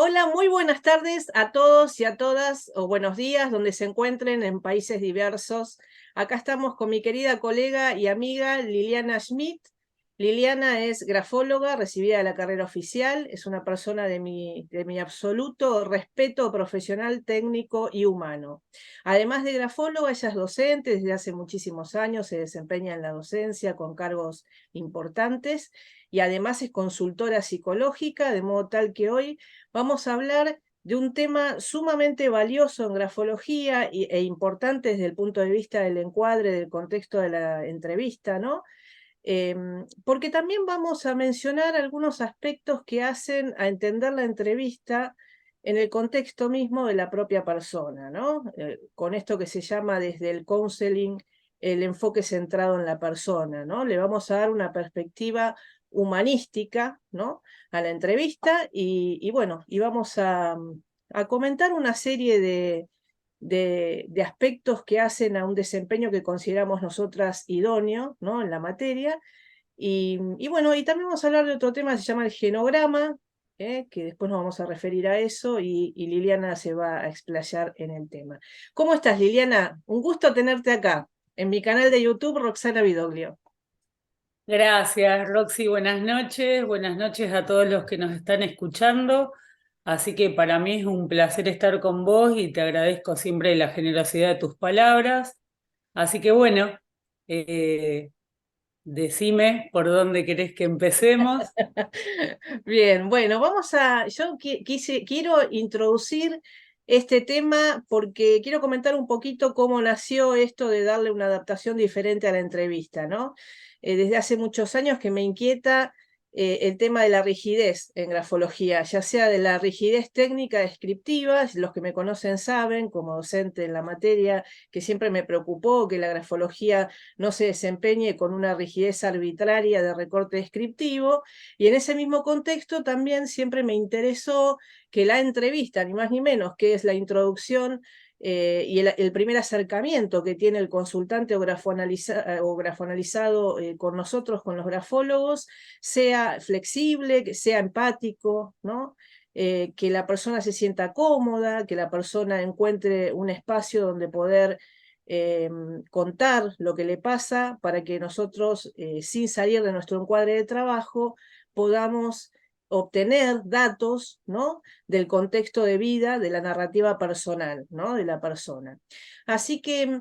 Hola, muy buenas tardes a todos y a todas, o buenos días, donde se encuentren en países diversos. Acá estamos con mi querida colega y amiga Liliana Schmidt. Liliana es grafóloga, recibida de la carrera oficial, es una persona de mi absoluto respeto profesional, técnico y humano. Además de grafóloga, ella es docente desde hace muchísimos años, se desempeña en la docencia con cargos importantes y además es consultora psicológica, de modo tal que hoy vamos a hablar de un tema sumamente valioso en grafología e importante desde el punto de vista del encuadre, del contexto de la entrevista, ¿no? Porque también vamos a mencionar algunos aspectos que hacen a entender la entrevista en el contexto mismo de la propia persona, ¿no? Con esto que se llama desde el counseling el enfoque centrado en la persona, ¿no? Le vamos a dar una perspectiva humanística, ¿no? A la entrevista y bueno, y vamos a comentar una serie de aspectos que hacen a un desempeño que consideramos nosotras idóneo, ¿no? En la materia. Y bueno, y también vamos a hablar de otro tema que se llama el genograma, que después nos vamos a referir a eso, y Liliana se va a explayar en el tema. ¿Cómo estás, Liliana? Un gusto tenerte acá, en mi canal de YouTube, Roxana Vidoglio. Gracias, Roxy. Buenas noches a todos los que nos están escuchando. Así que para mí es un placer estar con vos y te agradezco siempre la generosidad de tus palabras. Así que bueno, eh, decime por dónde querés que empecemos. Bien, bueno, yo quiero introducir este tema porque quiero comentar un poquito cómo nació esto de darle una adaptación diferente a la entrevista, ¿no? Desde hace muchos años que me inquieta el tema de la rigidez en grafología, ya sea de la rigidez técnica descriptiva, los que me conocen saben, como docente en la materia, que siempre me preocupó que la grafología no se desempeñe con una rigidez arbitraria de recorte descriptivo, y en ese mismo contexto también siempre me interesó que la entrevista, ni más ni menos, que es la introducción y el primer acercamiento que tiene el consultante o grafoanalizado con nosotros, con los grafólogos, sea flexible, que sea empático, ¿no? Que la persona se sienta cómoda, que la persona encuentre un espacio donde poder contar lo que le pasa para que nosotros, sin salir de nuestro encuadre de trabajo, podamos obtener datos, ¿no? Del contexto de vida, de la narrativa personal, ¿no? De la persona. Así que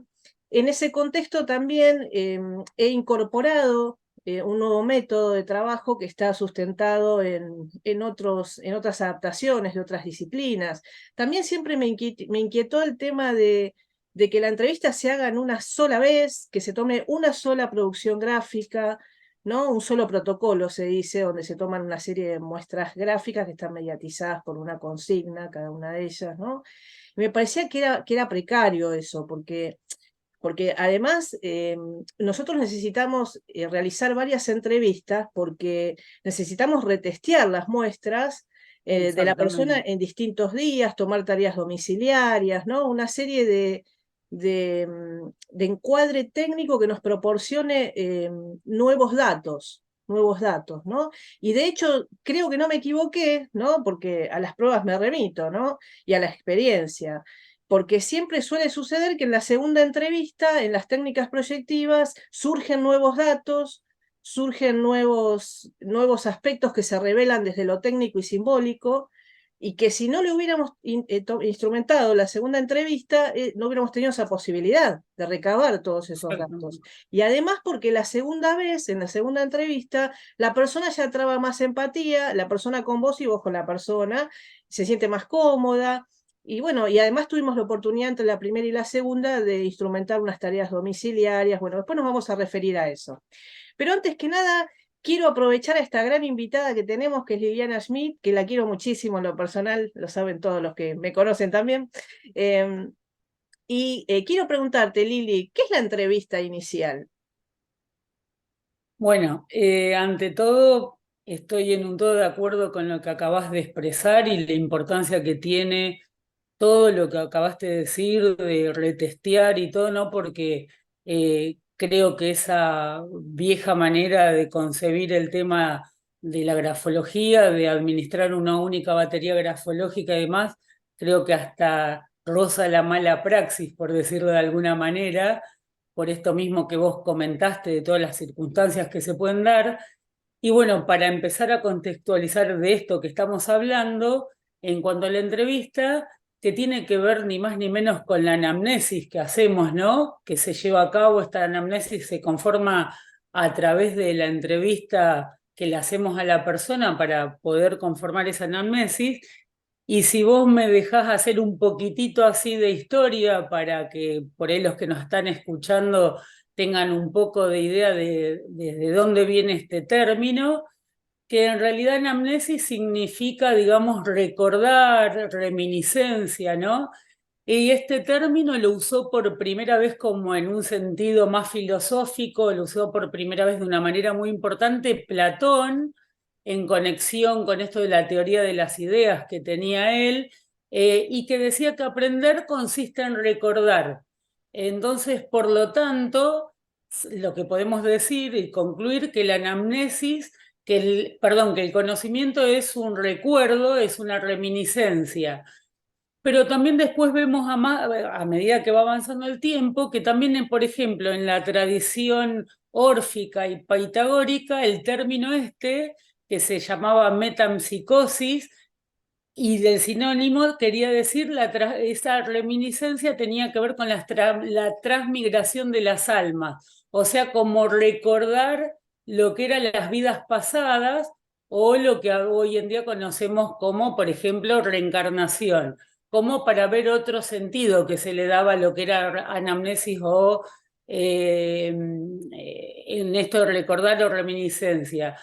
en ese contexto también he incorporado un nuevo método de trabajo que está sustentado en otras adaptaciones de otras disciplinas. También siempre me inquietó el tema de que la entrevista se haga en una sola vez, que se tome una sola producción gráfica, ¿no? Un solo protocolo se dice, donde se toman una serie de muestras gráficas que están mediatizadas por una consigna, cada una de ellas, ¿no? Y me parecía que era precario eso, porque además nosotros necesitamos realizar varias entrevistas porque necesitamos retestear las muestras de la persona Exactamente. en distintos días, tomar tareas domiciliarias, ¿no? Una serie de encuadre técnico que nos proporcione nuevos datos, ¿no? Y de hecho, creo que no me equivoqué, ¿no? Porque a las pruebas me remito, ¿no? Y a la experiencia, porque siempre suele suceder que en la segunda entrevista, en las técnicas proyectivas, surgen nuevos datos, surgen nuevos aspectos que se revelan desde lo técnico y simbólico, y que si no le hubiéramos instrumentado la segunda entrevista, no hubiéramos tenido esa posibilidad de recabar todos esos datos. Exactamente. Y además porque la segunda vez, en la segunda entrevista, la persona ya traba más empatía, la persona con vos y vos con la persona, se siente más cómoda. Y bueno, y además tuvimos la oportunidad entre la primera y la segunda de instrumentar unas tareas domiciliarias. Bueno, después nos vamos a referir a eso. Pero antes que nada, quiero aprovechar a esta gran invitada que tenemos, que es Liliana Schmidt, que la quiero muchísimo en lo personal, lo saben todos los que me conocen también. Eh, quiero preguntarte, Lili, ¿qué es la entrevista inicial? Bueno, ante todo, estoy en un todo de acuerdo con lo que acabas de expresar y la importancia que tiene todo lo que acabaste de decir, de retestear y todo, ¿no? Porque creo que esa vieja manera de concebir el tema de la grafología, de administrar una única batería grafológica y demás, creo que hasta roza la mala praxis, por decirlo de alguna manera, por esto mismo que vos comentaste, de todas las circunstancias que se pueden dar. Y bueno, para empezar a contextualizar de esto que estamos hablando, en cuanto a la entrevista, que tiene que ver ni más ni menos con la anamnesis que hacemos, ¿no? Que se lleva a cabo, esta anamnesis se conforma a través de la entrevista que le hacemos a la persona para poder conformar esa anamnesis. Y si vos me dejás hacer un poquitito así de historia para que por ahí los que nos están escuchando tengan un poco de idea de desde dónde viene este término, que en realidad anamnesis significa, digamos, recordar, reminiscencia, ¿no? Y este término lo usó por primera vez como en un sentido más filosófico, lo usó por primera vez de una manera muy importante Platón, en conexión con esto de la teoría de las ideas que tenía él, y que decía que aprender consiste en recordar. Entonces, por lo tanto, lo que podemos decir y concluir que la anamnesis, que el conocimiento es un recuerdo, es una reminiscencia. Pero también después vemos a medida que va avanzando el tiempo, que también, por ejemplo, en la tradición órfica y pitagórica, el término este, que se llamaba metempsicosis, y del sinónimo quería decir, esa reminiscencia tenía que ver con la transmigración de las almas, o sea, como recordar lo que eran las vidas pasadas o lo que hoy en día conocemos como, por ejemplo, reencarnación, como para ver otro sentido que se le daba a lo que era anamnesis o en esto de recordar o reminiscencia.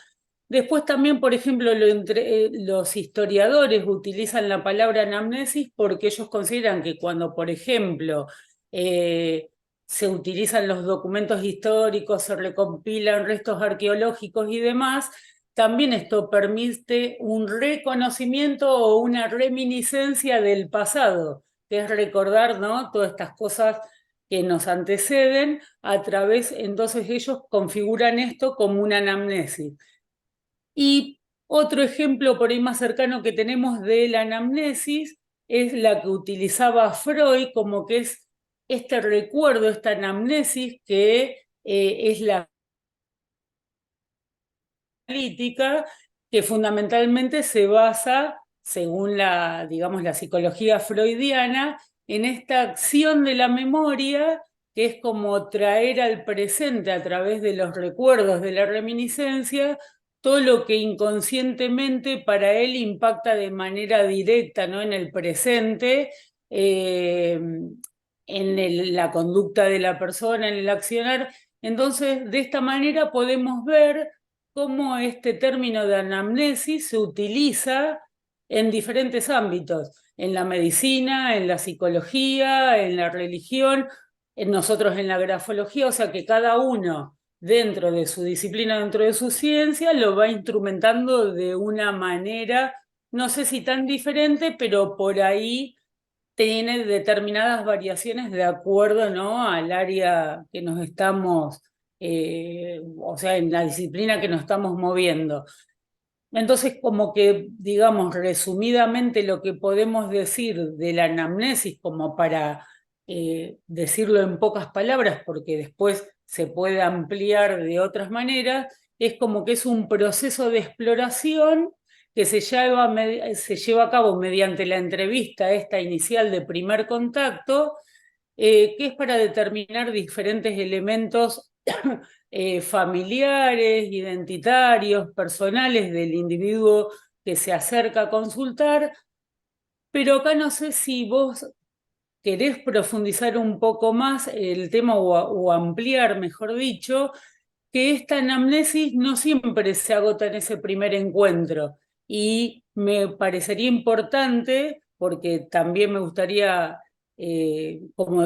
Después también, por ejemplo, los historiadores utilizan la palabra anamnesis porque ellos consideran que cuando, por ejemplo, eh, se utilizan los documentos históricos, se recompilan restos arqueológicos y demás, también esto permite un reconocimiento o una reminiscencia del pasado, que es recordar, ¿no? Todas estas cosas que nos anteceden a través, entonces ellos configuran esto como una anamnesis. Y otro ejemplo por ahí más cercano que tenemos de la anamnesis es la que utilizaba Freud, como que es este recuerdo, esta anamnesis que es la analítica, que fundamentalmente se basa, según la, digamos, la psicología freudiana, en esta acción de la memoria, que es como traer al presente a través de los recuerdos de la reminiscencia todo lo que inconscientemente para él impacta de manera directa, ¿no? En el presente, la conducta de la persona, en el accionar. Entonces, de esta manera podemos ver cómo este término de anamnesis se utiliza en diferentes ámbitos, en la medicina, en la psicología, en la religión, en nosotros en la grafología, o sea que cada uno dentro de su disciplina, dentro de su ciencia, lo va instrumentando de una manera, no sé si tan diferente, pero por ahí tiene determinadas variaciones de acuerdo, ¿no? Al área que nos estamos, o sea, en la disciplina que nos estamos moviendo. Entonces, como que, digamos, resumidamente lo que podemos decir de la anamnesis, como para decirlo en pocas palabras, porque después se puede ampliar de otras maneras, es como que es un proceso de exploración que se lleva a cabo mediante la entrevista esta inicial de primer contacto, que es para determinar diferentes elementos familiares, identitarios, personales del individuo que se acerca a consultar, pero acá no sé si vos querés profundizar un poco más el tema o ampliar, mejor dicho, que esta anamnesis no siempre se agota en ese primer encuentro y me parecería importante, porque también me gustaría como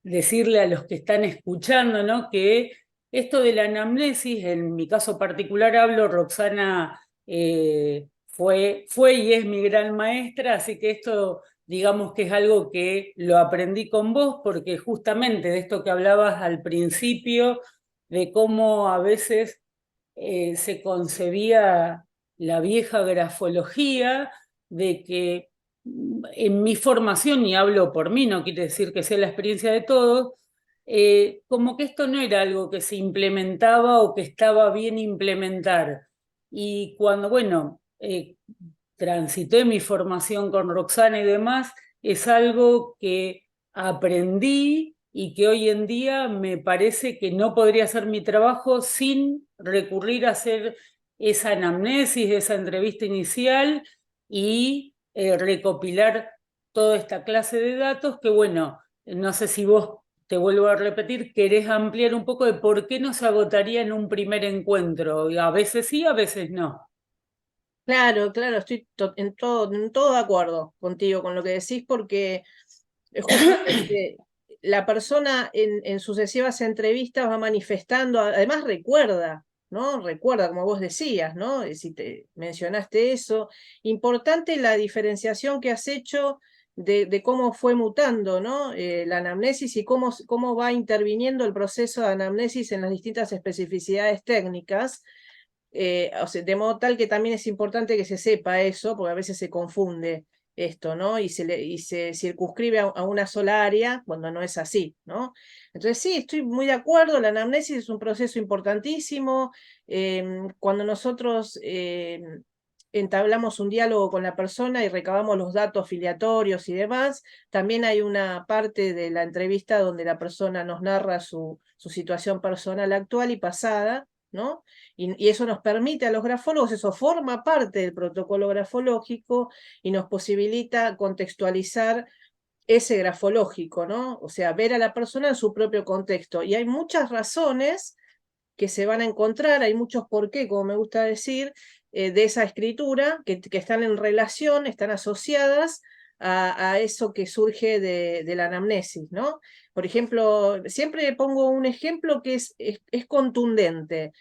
decirle a los que están escuchando, ¿no? Que esto de la anamnesis, en mi caso particular hablo, Roxana fue y es mi gran maestra, así que esto digamos que es algo que lo aprendí con vos, porque justamente de esto que hablabas al principio, de cómo a veces se concebía la vieja grafología de que en mi formación, y hablo por mí, no quiere decir que sea la experiencia de todos, como que esto no era algo que se implementaba o que estaba bien implementar. Y cuando, bueno, transité mi formación con Roxana y demás, es algo que aprendí y que hoy en día me parece que no podría hacer mi trabajo sin recurrir a hacer esa anamnesis, esa entrevista inicial y recopilar toda esta clase de datos que, bueno, no sé si vos, te vuelvo a repetir, querés ampliar un poco de por qué no se agotaría en un primer encuentro. A veces sí, a veces no. Claro, claro, estoy en todo de acuerdo contigo, con lo que decís, porque justamente la persona en sucesivas entrevistas va manifestando, además recuerda, ¿no? Recuerda, como vos decías, ¿no? Si te mencionaste eso. Importante la diferenciación que has hecho de cómo fue mutando, ¿no? La anamnesis y cómo va interviniendo el proceso de anamnesis en las distintas especificidades técnicas. O sea, de modo tal que también es importante que se sepa eso, porque a veces se confunde esto, ¿no? Y se circunscribe a una sola área cuando no es así, ¿no? Entonces sí, estoy muy de acuerdo, la anamnesis es un proceso importantísimo. Cuando nosotros entablamos un diálogo con la persona y recabamos los datos filiatorios y demás, también hay una parte de la entrevista donde la persona nos narra su situación personal actual y pasada, ¿no? Y eso nos permite a los grafólogos, eso forma parte del protocolo grafológico y nos posibilita contextualizar ese grafológico, ¿no? O sea, ver a la persona en su propio contexto. Y hay muchas razones que se van a encontrar, hay muchos por qué, como me gusta decir, de esa escritura, que están en relación, están asociadas a eso que surge de la anamnesis, ¿no? Por ejemplo, siempre pongo un ejemplo que es contundente.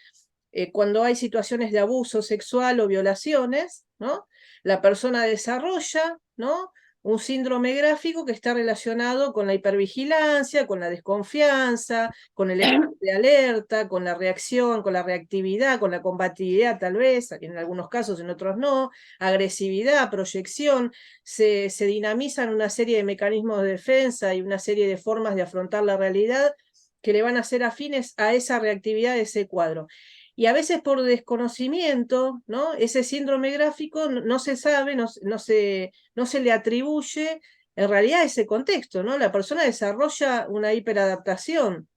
Cuando hay situaciones de abuso sexual o violaciones, ¿no? La persona desarrolla, ¿no? Un síndrome gráfico que está relacionado con la hipervigilancia, con la desconfianza, con el estado de alerta, con la reacción, con la reactividad, con la combatividad tal vez, en algunos casos, en otros no, agresividad, proyección, se dinamizan una serie de mecanismos de defensa y una serie de formas de afrontar la realidad que le van a ser afines a esa reactividad de ese cuadro. Y a veces por desconocimiento, ¿no? Ese síndrome gráfico no se sabe, no se le atribuye en realidad ese contexto, ¿no? La persona desarrolla una hiperadaptación,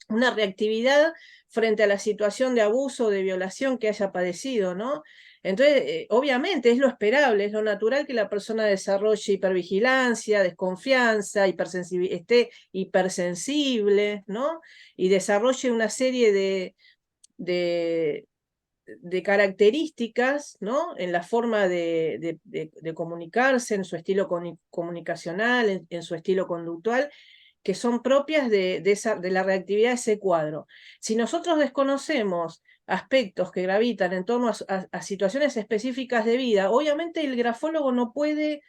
una reactividad frente a la situación de abuso o de violación que haya padecido, ¿no? Entonces, obviamente es lo esperable, es lo natural que la persona desarrolle hipervigilancia, desconfianza, esté hipersensible, ¿no? Y desarrolle una serie de, de características, ¿no? En la forma de comunicarse, en su estilo comunicacional, en su estilo conductual, que son propias de la reactividad de ese cuadro. Si nosotros desconocemos aspectos que gravitan en torno a situaciones específicas de vida, obviamente el grafólogo no puede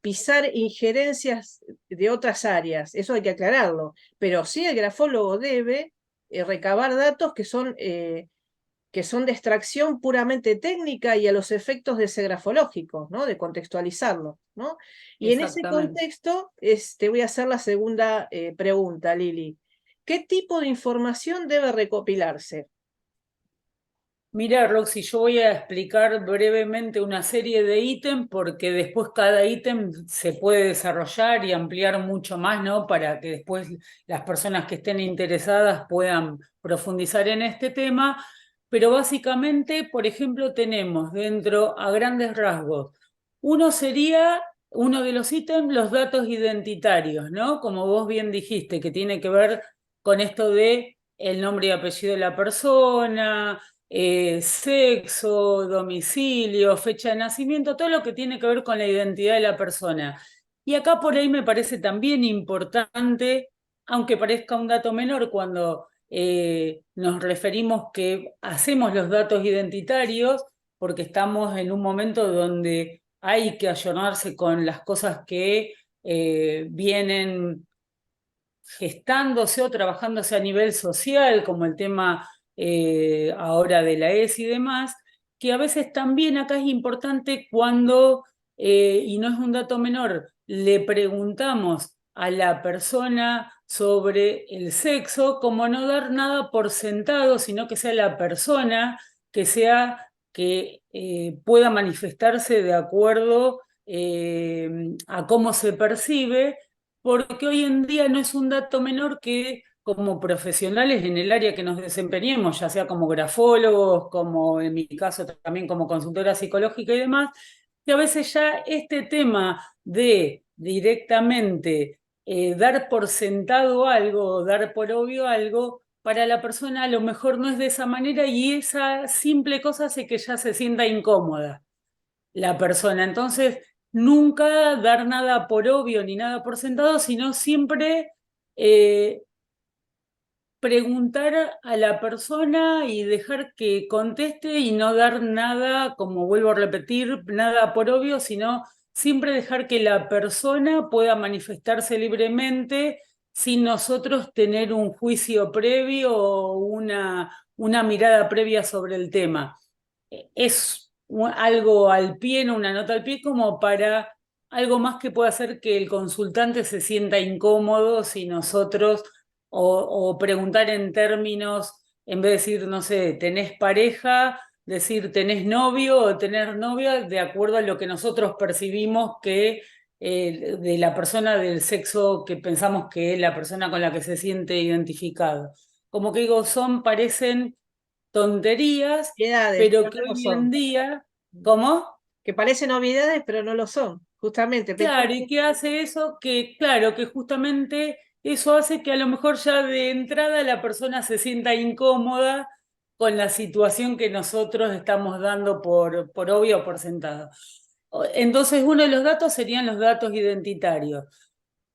pisar injerencias de otras áreas, eso hay que aclararlo, pero sí el grafólogo debe recabar datos que son de extracción puramente técnica y a los efectos de ese grafológico, ¿no? De contextualizarlo, ¿no? Y en ese Exactamente. contexto, te voy a hacer la segunda pregunta, Lili. ¿Qué tipo de información debe recopilarse? Mira, Roxy, yo voy a explicar brevemente una serie de ítems porque después cada ítem se puede desarrollar y ampliar mucho más, ¿no? Para que después las personas que estén interesadas puedan profundizar en este tema. Pero básicamente, por ejemplo, tenemos dentro a grandes rasgos, uno sería, uno de los ítems, los datos identitarios, ¿no? Como vos bien dijiste, que tiene que ver con esto de el nombre y apellido de la persona, sexo, domicilio, fecha de nacimiento, todo lo que tiene que ver con la identidad de la persona. Y acá por ahí me parece también importante, aunque parezca un dato menor, cuando nos referimos que hacemos los datos identitarios, porque estamos en un momento donde hay que ayornarse con las cosas que vienen gestándose o trabajándose a nivel social, como el tema ahora de la ESI y demás, que a veces también acá es importante cuando, y no es un dato menor, le preguntamos a la persona sobre el sexo, como no dar nada por sentado, sino que sea la persona que sea que pueda manifestarse de acuerdo a cómo se percibe, porque hoy en día no es un dato menor que como profesionales en el área que nos desempeñemos, ya sea como grafólogos, como en mi caso también como consultora psicológica y demás, que a veces ya este tema de directamente dar por sentado algo, dar por obvio algo, para la persona a lo mejor no es de esa manera y esa simple cosa hace que ya se sienta incómoda la persona. Entonces, nunca dar nada por obvio ni nada por sentado, sino siempre eh, preguntar a la persona y dejar que conteste y no dar nada, como vuelvo a repetir, nada por obvio, sino siempre dejar que la persona pueda manifestarse libremente sin nosotros tener un juicio previo o una mirada previa sobre el tema. Es algo al pie, no una nota al pie, como para algo más que pueda hacer que el consultante se sienta incómodo si nosotros o preguntar en términos, en vez de decir, no sé, tenés pareja, decir tenés novio o tener novia, de acuerdo a lo que nosotros percibimos que de la persona del sexo que pensamos que es la persona con la que se siente identificado. Como que digo, parecen tonterías, Edades, pero pero que no lo hoy en son. día, ¿cómo? Que parecen obviedades, pero no lo son. Justamente, Claro, ¿y qué hace eso? Que claro, que justamente eso hace que a lo mejor ya de entrada la persona se sienta incómoda con la situación que nosotros estamos dando por obvio o por sentado. Entonces, uno de los datos serían los datos identitarios.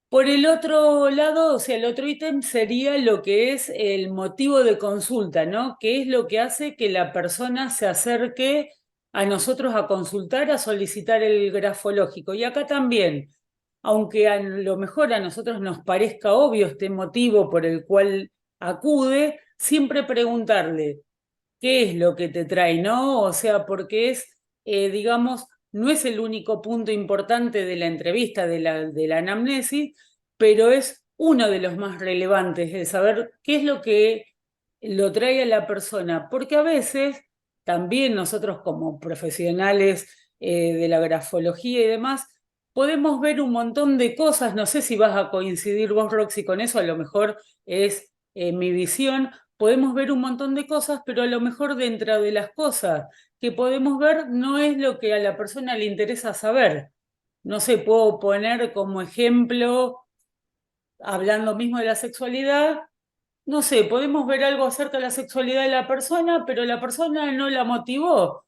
Por el otro lado, o sea, el otro ítem sería lo que es el motivo de consulta, ¿no? ¿Qué es lo que hace que la persona se acerque a nosotros a consultar, a solicitar el grafológico? Y acá también, aunque a lo mejor a nosotros nos parezca obvio este motivo por el cual acude, siempre preguntarle, qué es lo que te trae, ¿no? O sea, porque es, digamos, no es el único punto importante de la entrevista, de la anamnesis, pero es uno de los más relevantes, el saber qué es lo que lo trae a la persona, porque a veces también nosotros como profesionales de la grafología y demás, podemos ver un montón de cosas, no sé si vas a coincidir vos, Roxy, con eso, a lo mejor es mi visión, podemos ver un montón de cosas, pero a lo mejor dentro de las cosas que podemos ver no es lo que a la persona le interesa saber. No sé, puedo poner como ejemplo, hablando mismo de la sexualidad, no sé, podemos ver algo acerca de la sexualidad de la persona, pero la persona no la motivó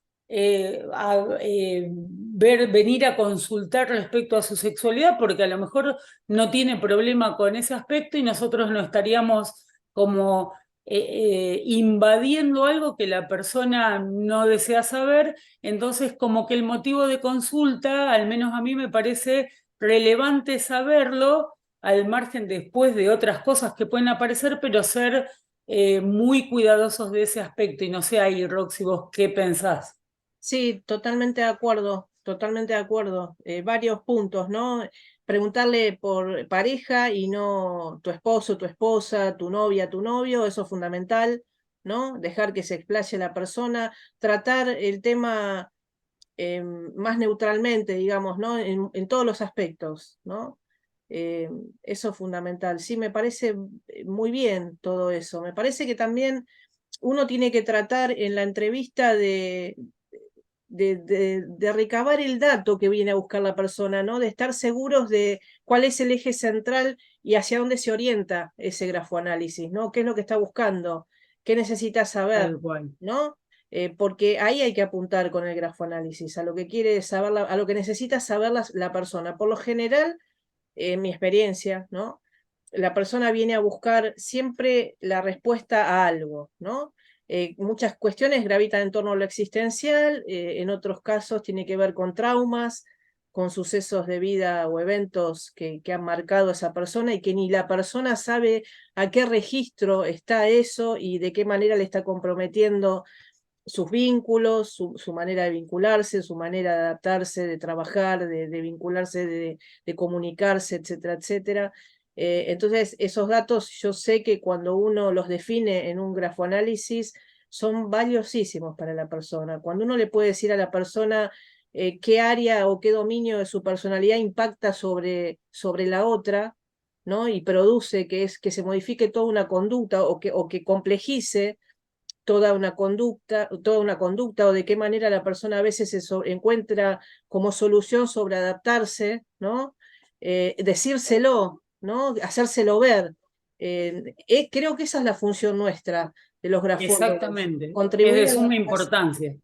venir a consultar respecto a su sexualidad, porque a lo mejor no tiene problema con ese aspecto y nosotros no estaríamos como invadiendo algo que la persona no desea saber. Entonces, como que el motivo de consulta, al menos a mí me parece relevante saberlo al margen después de otras cosas que pueden aparecer, pero ser muy cuidadosos de ese aspecto. Y no sé ahí, Roxy, vos qué pensás. Sí, totalmente de acuerdo, totalmente de acuerdo. Varios puntos, ¿no? Preguntarle por pareja y no tu esposo, tu esposa, tu novia, tu novio, eso es fundamental, ¿no? Dejar que se explaye la persona, tratar el tema más neutralmente, digamos, ¿no? En todos los aspectos, ¿no? Eso es fundamental. Sí, me parece muy bien todo eso. Me parece que también uno tiene que tratar en la entrevista de recabar el dato que viene a buscar la persona, ¿no? De estar seguros de cuál es el eje central y hacia dónde se orienta ese grafoanálisis, ¿no? ¿Qué es lo que está buscando? ¿Qué necesita saber? Tal cual. ¿No? Porque ahí hay que apuntar con el grafoanálisis, a lo que quiere saber, a lo que necesita saber la persona. Por lo general, en mi experiencia, ¿no? La persona viene a buscar siempre la respuesta a algo, ¿no? Muchas cuestiones gravitan en torno a lo existencial, en otros casos tiene que ver con traumas, con sucesos de vida o eventos que han marcado a esa persona y que ni la persona sabe a qué registro está eso y de qué manera le está comprometiendo sus vínculos, su manera de vincularse, su manera de adaptarse, de trabajar, de vincularse, de comunicarse, etcétera, etcétera. Entonces, esos datos yo sé que cuando uno los define en un grafoanálisis son valiosísimos para la persona. Cuando uno le puede decir a la persona qué área o qué dominio de su personalidad impacta sobre la otra, ¿no? Y produce que se modifique toda una conducta o que complejice toda una conducta o de qué manera la persona a veces encuentra como solución sobre adaptarse, ¿no? Decírselo, ¿no? Hacérselo ver. Creo que esa es la función nuestra de los grafólogos, Exactamente, es de contribuir suma importancia.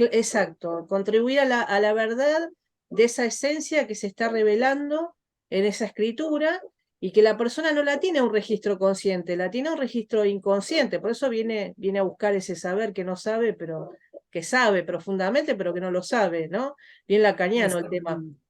exacto, contribuir a la verdad de esa esencia que se está revelando en esa escritura y que la persona no la tiene a un registro consciente, la tiene a un registro inconsciente, por eso viene a buscar ese saber que no sabe, pero que sabe profundamente, pero que no lo sabe, ¿no? Bien lacaniano el tema. Exactamente.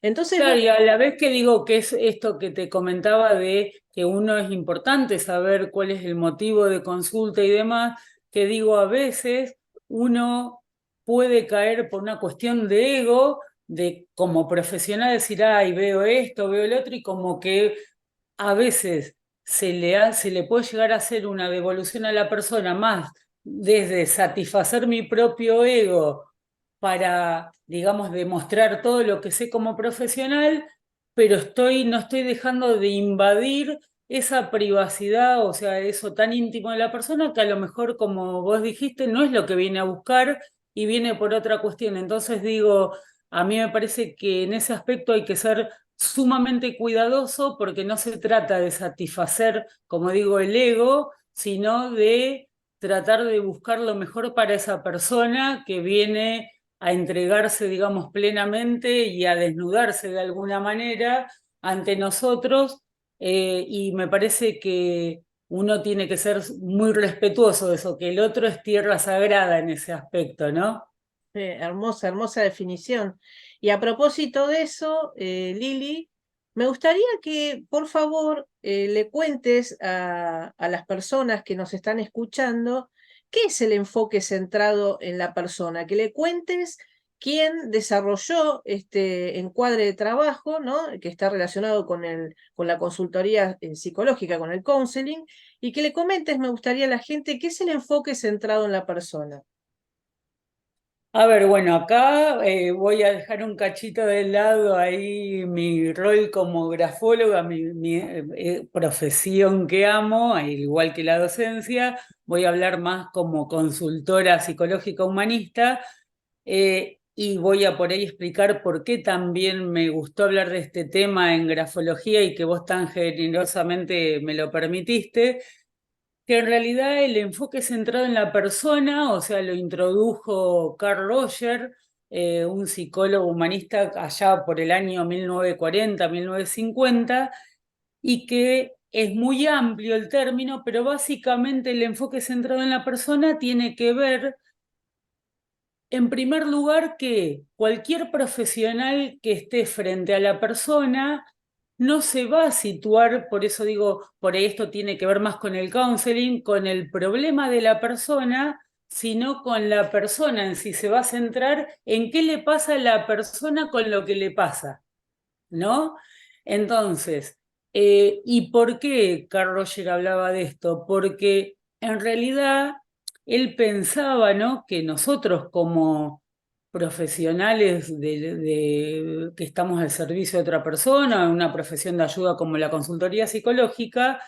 Entonces, Claro, bueno, y a la vez que digo que es esto que te comentaba de que uno es importante saber cuál es el motivo de consulta y demás, que digo a veces uno puede caer por una cuestión de ego, de como profesional decir, ay, veo esto, veo el otro, y como que a veces se le puede llegar a hacer una devolución a la persona más desde satisfacer mi propio ego para, digamos, demostrar todo lo que sé como profesional, pero no estoy dejando de invadir esa privacidad, o sea, eso tan íntimo de la persona que a lo mejor, como vos dijiste, no es lo que viene a buscar y viene por otra cuestión. Entonces digo, a mí me parece que en ese aspecto hay que ser sumamente cuidadoso porque no se trata de satisfacer, como digo, el ego, sino de tratar de buscar lo mejor para esa persona que viene a entregarse, digamos, plenamente y a desnudarse de alguna manera ante nosotros. Y me parece que uno tiene que ser muy respetuoso de eso, que el otro es tierra sagrada en ese aspecto, ¿no? hermosa, hermosa definición. Y a propósito de eso, Lili, me gustaría que por favor le cuentes a las personas que nos están escuchando qué es el enfoque centrado en la persona, que le cuentes quién desarrolló este encuadre de trabajo, ¿no? Que está relacionado con la consultoría psicológica, con el counseling, y que le comentes, me gustaría a la gente, qué es el enfoque centrado en la persona. A ver, bueno, acá voy a dejar un cachito de lado ahí mi rol como grafóloga, mi profesión que amo, al igual que la docencia. Voy a hablar más como consultora psicológica humanista y voy a por ahí explicar por qué también me gustó hablar de este tema en grafología y que vos tan generosamente me lo permitiste, que en realidad el enfoque centrado en la persona, o sea, lo introdujo Carl Roger, un psicólogo humanista allá por el año 1940, 1950, y que es muy amplio el término, pero básicamente el enfoque centrado en la persona tiene que ver, en primer lugar, que cualquier profesional que esté frente a la persona no se va a situar, por eso digo, por ahí esto tiene que ver más con el counseling, con el problema de la persona, sino con la persona en sí. Se va a centrar en qué le pasa a la persona con lo que le pasa, ¿no? Entonces, ¿y por qué Carl Roger hablaba de esto? Porque en realidad él pensaba, ¿no?, que nosotros como profesionales que estamos al servicio de otra persona, en una profesión de ayuda como la consultoría psicológica,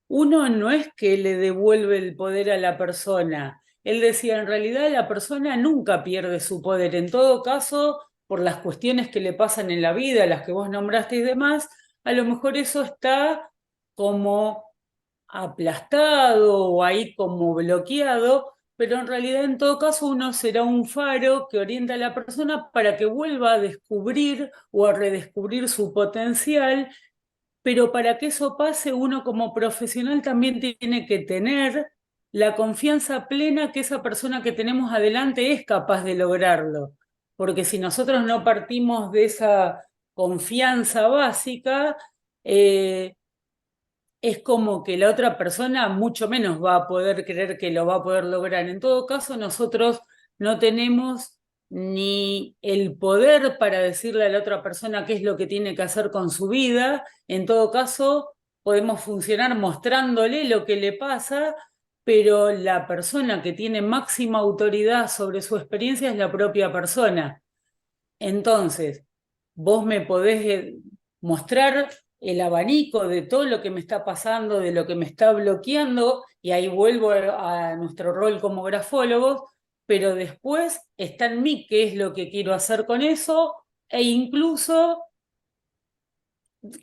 uno no es que le devuelve el poder a la persona. Él decía, en realidad la persona nunca pierde su poder. En todo caso, por las cuestiones que le pasan en la vida, las que vos nombraste y demás, a lo mejor eso está como aplastado o ahí como bloqueado, pero en realidad en todo caso uno será un faro que orienta a la persona para que vuelva a descubrir o a redescubrir su potencial, pero para que eso pase, uno como profesional también tiene que tener la confianza plena que esa persona que tenemos adelante es capaz de lograrlo. porque si nosotros no partimos de esa confianza básica, eh, es como que la otra persona mucho menos va a poder creer que lo va a poder lograr. En todo caso, nosotros no tenemos ni el poder para decirle a la otra persona qué es lo que tiene que hacer con su vida. En todo caso, podemos funcionar mostrándole lo que le pasa, pero la persona que tiene máxima autoridad sobre su experiencia es la propia persona. Entonces, vos me podés mostrar el abanico de todo lo que me está pasando, de lo que me está bloqueando, y ahí vuelvo a nuestro rol como grafólogos, pero después está en mí qué es lo que quiero hacer con eso, e incluso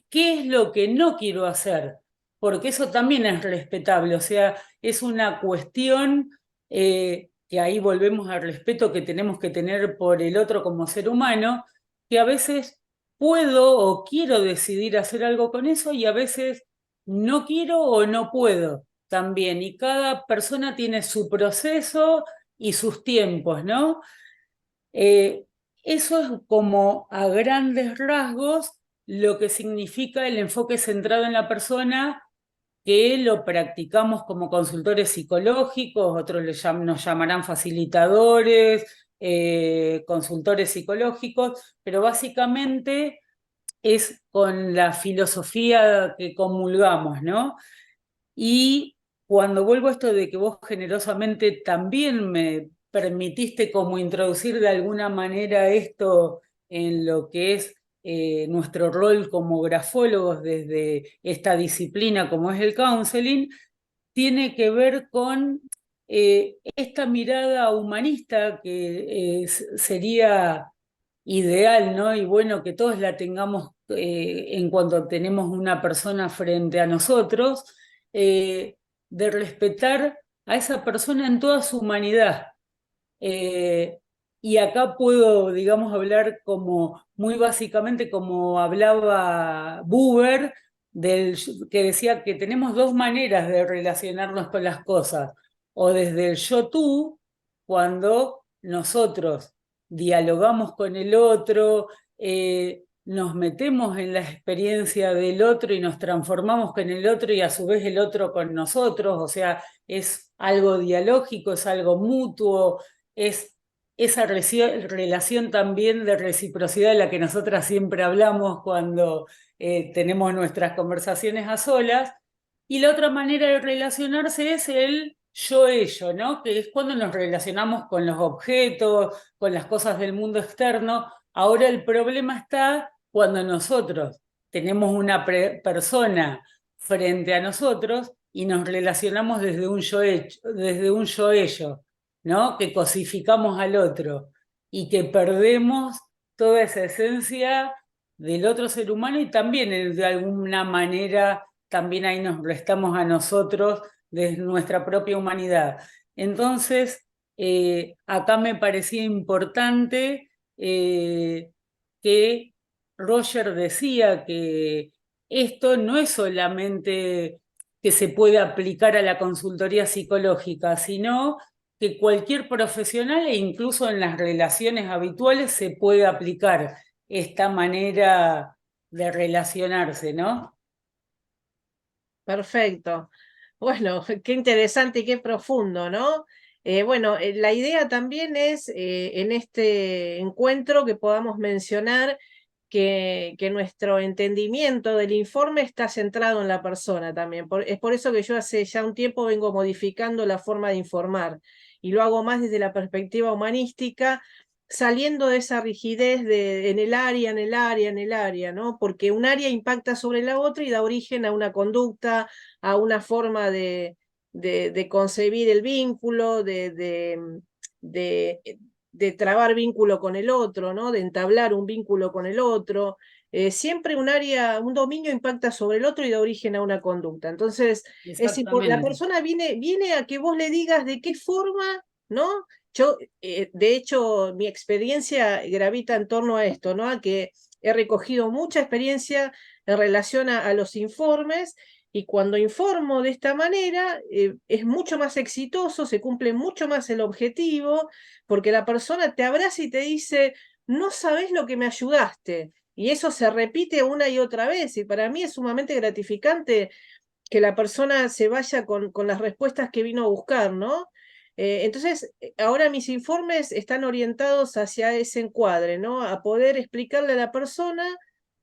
qué es lo que no quiero hacer, porque eso también es respetable, o sea, es una cuestión que ahí volvemos al respeto que tenemos que tener por el otro como ser humano, que a veces puedo o quiero decidir hacer algo con eso y a veces no quiero o no puedo también, y cada persona tiene su proceso y sus tiempos, ¿no? Eh, Eso es como a grandes rasgos lo que significa el enfoque centrado en la persona, que lo practicamos como consultores psicológicos, otros nos llamarán facilitadores, consultores psicológicos, pero básicamente es con la filosofía que comulgamos, ¿no? Y cuando vuelvo a esto de que vos generosamente también me permitiste como introducir de alguna manera esto en lo que es nuestro rol como grafólogos desde esta disciplina como es el counseling, tiene que ver con esta mirada humanista que sería ideal, ¿no? Y bueno, que todos la tengamos en cuanto tenemos una persona frente a nosotros, de respetar a esa persona en toda su humanidad. Eh, y acá puedo, digamos, hablar como muy básicamente como hablaba Buber, que decía que tenemos dos maneras de relacionarnos con las cosas, o desde el yo-tú, cuando nosotros dialogamos con el otro, nos metemos en la experiencia del otro y nos transformamos con el otro y a su vez el otro con nosotros, o sea, es algo dialógico, es algo mutuo, es esa relación también de reciprocidad de la que nosotras siempre hablamos cuando tenemos nuestras conversaciones a solas. Y la otra manera de relacionarse es el yo-ello, ¿no? Que es cuando nos relacionamos con los objetos, con las cosas del mundo externo. Ahora el problema está cuando nosotros tenemos una persona frente a nosotros y nos relacionamos desde un yo-ello, ¿no? Que cosificamos al otro y que perdemos toda esa esencia del otro ser humano y también de alguna manera también ahí nos restamos a nosotros de nuestra propia humanidad. Entonces, acá me parecía importante que Roger decía que esto no es solamente que se puede aplicar a la consultoría psicológica, sino que cualquier profesional e incluso en las relaciones habituales se puede aplicar esta manera de relacionarse, ¿no? Perfecto. Bueno, qué interesante y qué profundo, ¿no? Bueno, la idea también es en este encuentro que podamos mencionar que nuestro entendimiento del informe está centrado en la persona también. Es por eso que yo hace ya un tiempo vengo modificando la forma de informar y lo hago más desde la perspectiva humanística, saliendo de esa rigidez de en el área, en el área, en el área, ¿no? Porque un área impacta sobre la otra y da origen a una conducta, a una forma de concebir el vínculo, de, de trabar vínculo con el otro, ¿no? De entablar un vínculo con el otro. Siempre un área, un dominio impacta sobre el otro y da origen a una conducta. Entonces, la Exactamente. persona viene a que vos le digas de qué forma, ¿no? Yo, de hecho, mi experiencia gravita en torno a esto, ¿no? A que he recogido mucha experiencia en relación a los informes y cuando informo de esta manera es mucho más exitoso, se cumple mucho más el objetivo, porque la persona te abraza y te dice, no sabes lo que me ayudaste. Y eso se repite una y otra vez y para mí es sumamente gratificante que la persona se vaya con las respuestas que vino a buscar, ¿no? Entonces, ahora mis informes están orientados hacia ese encuadre, ¿no? A poder explicarle a la persona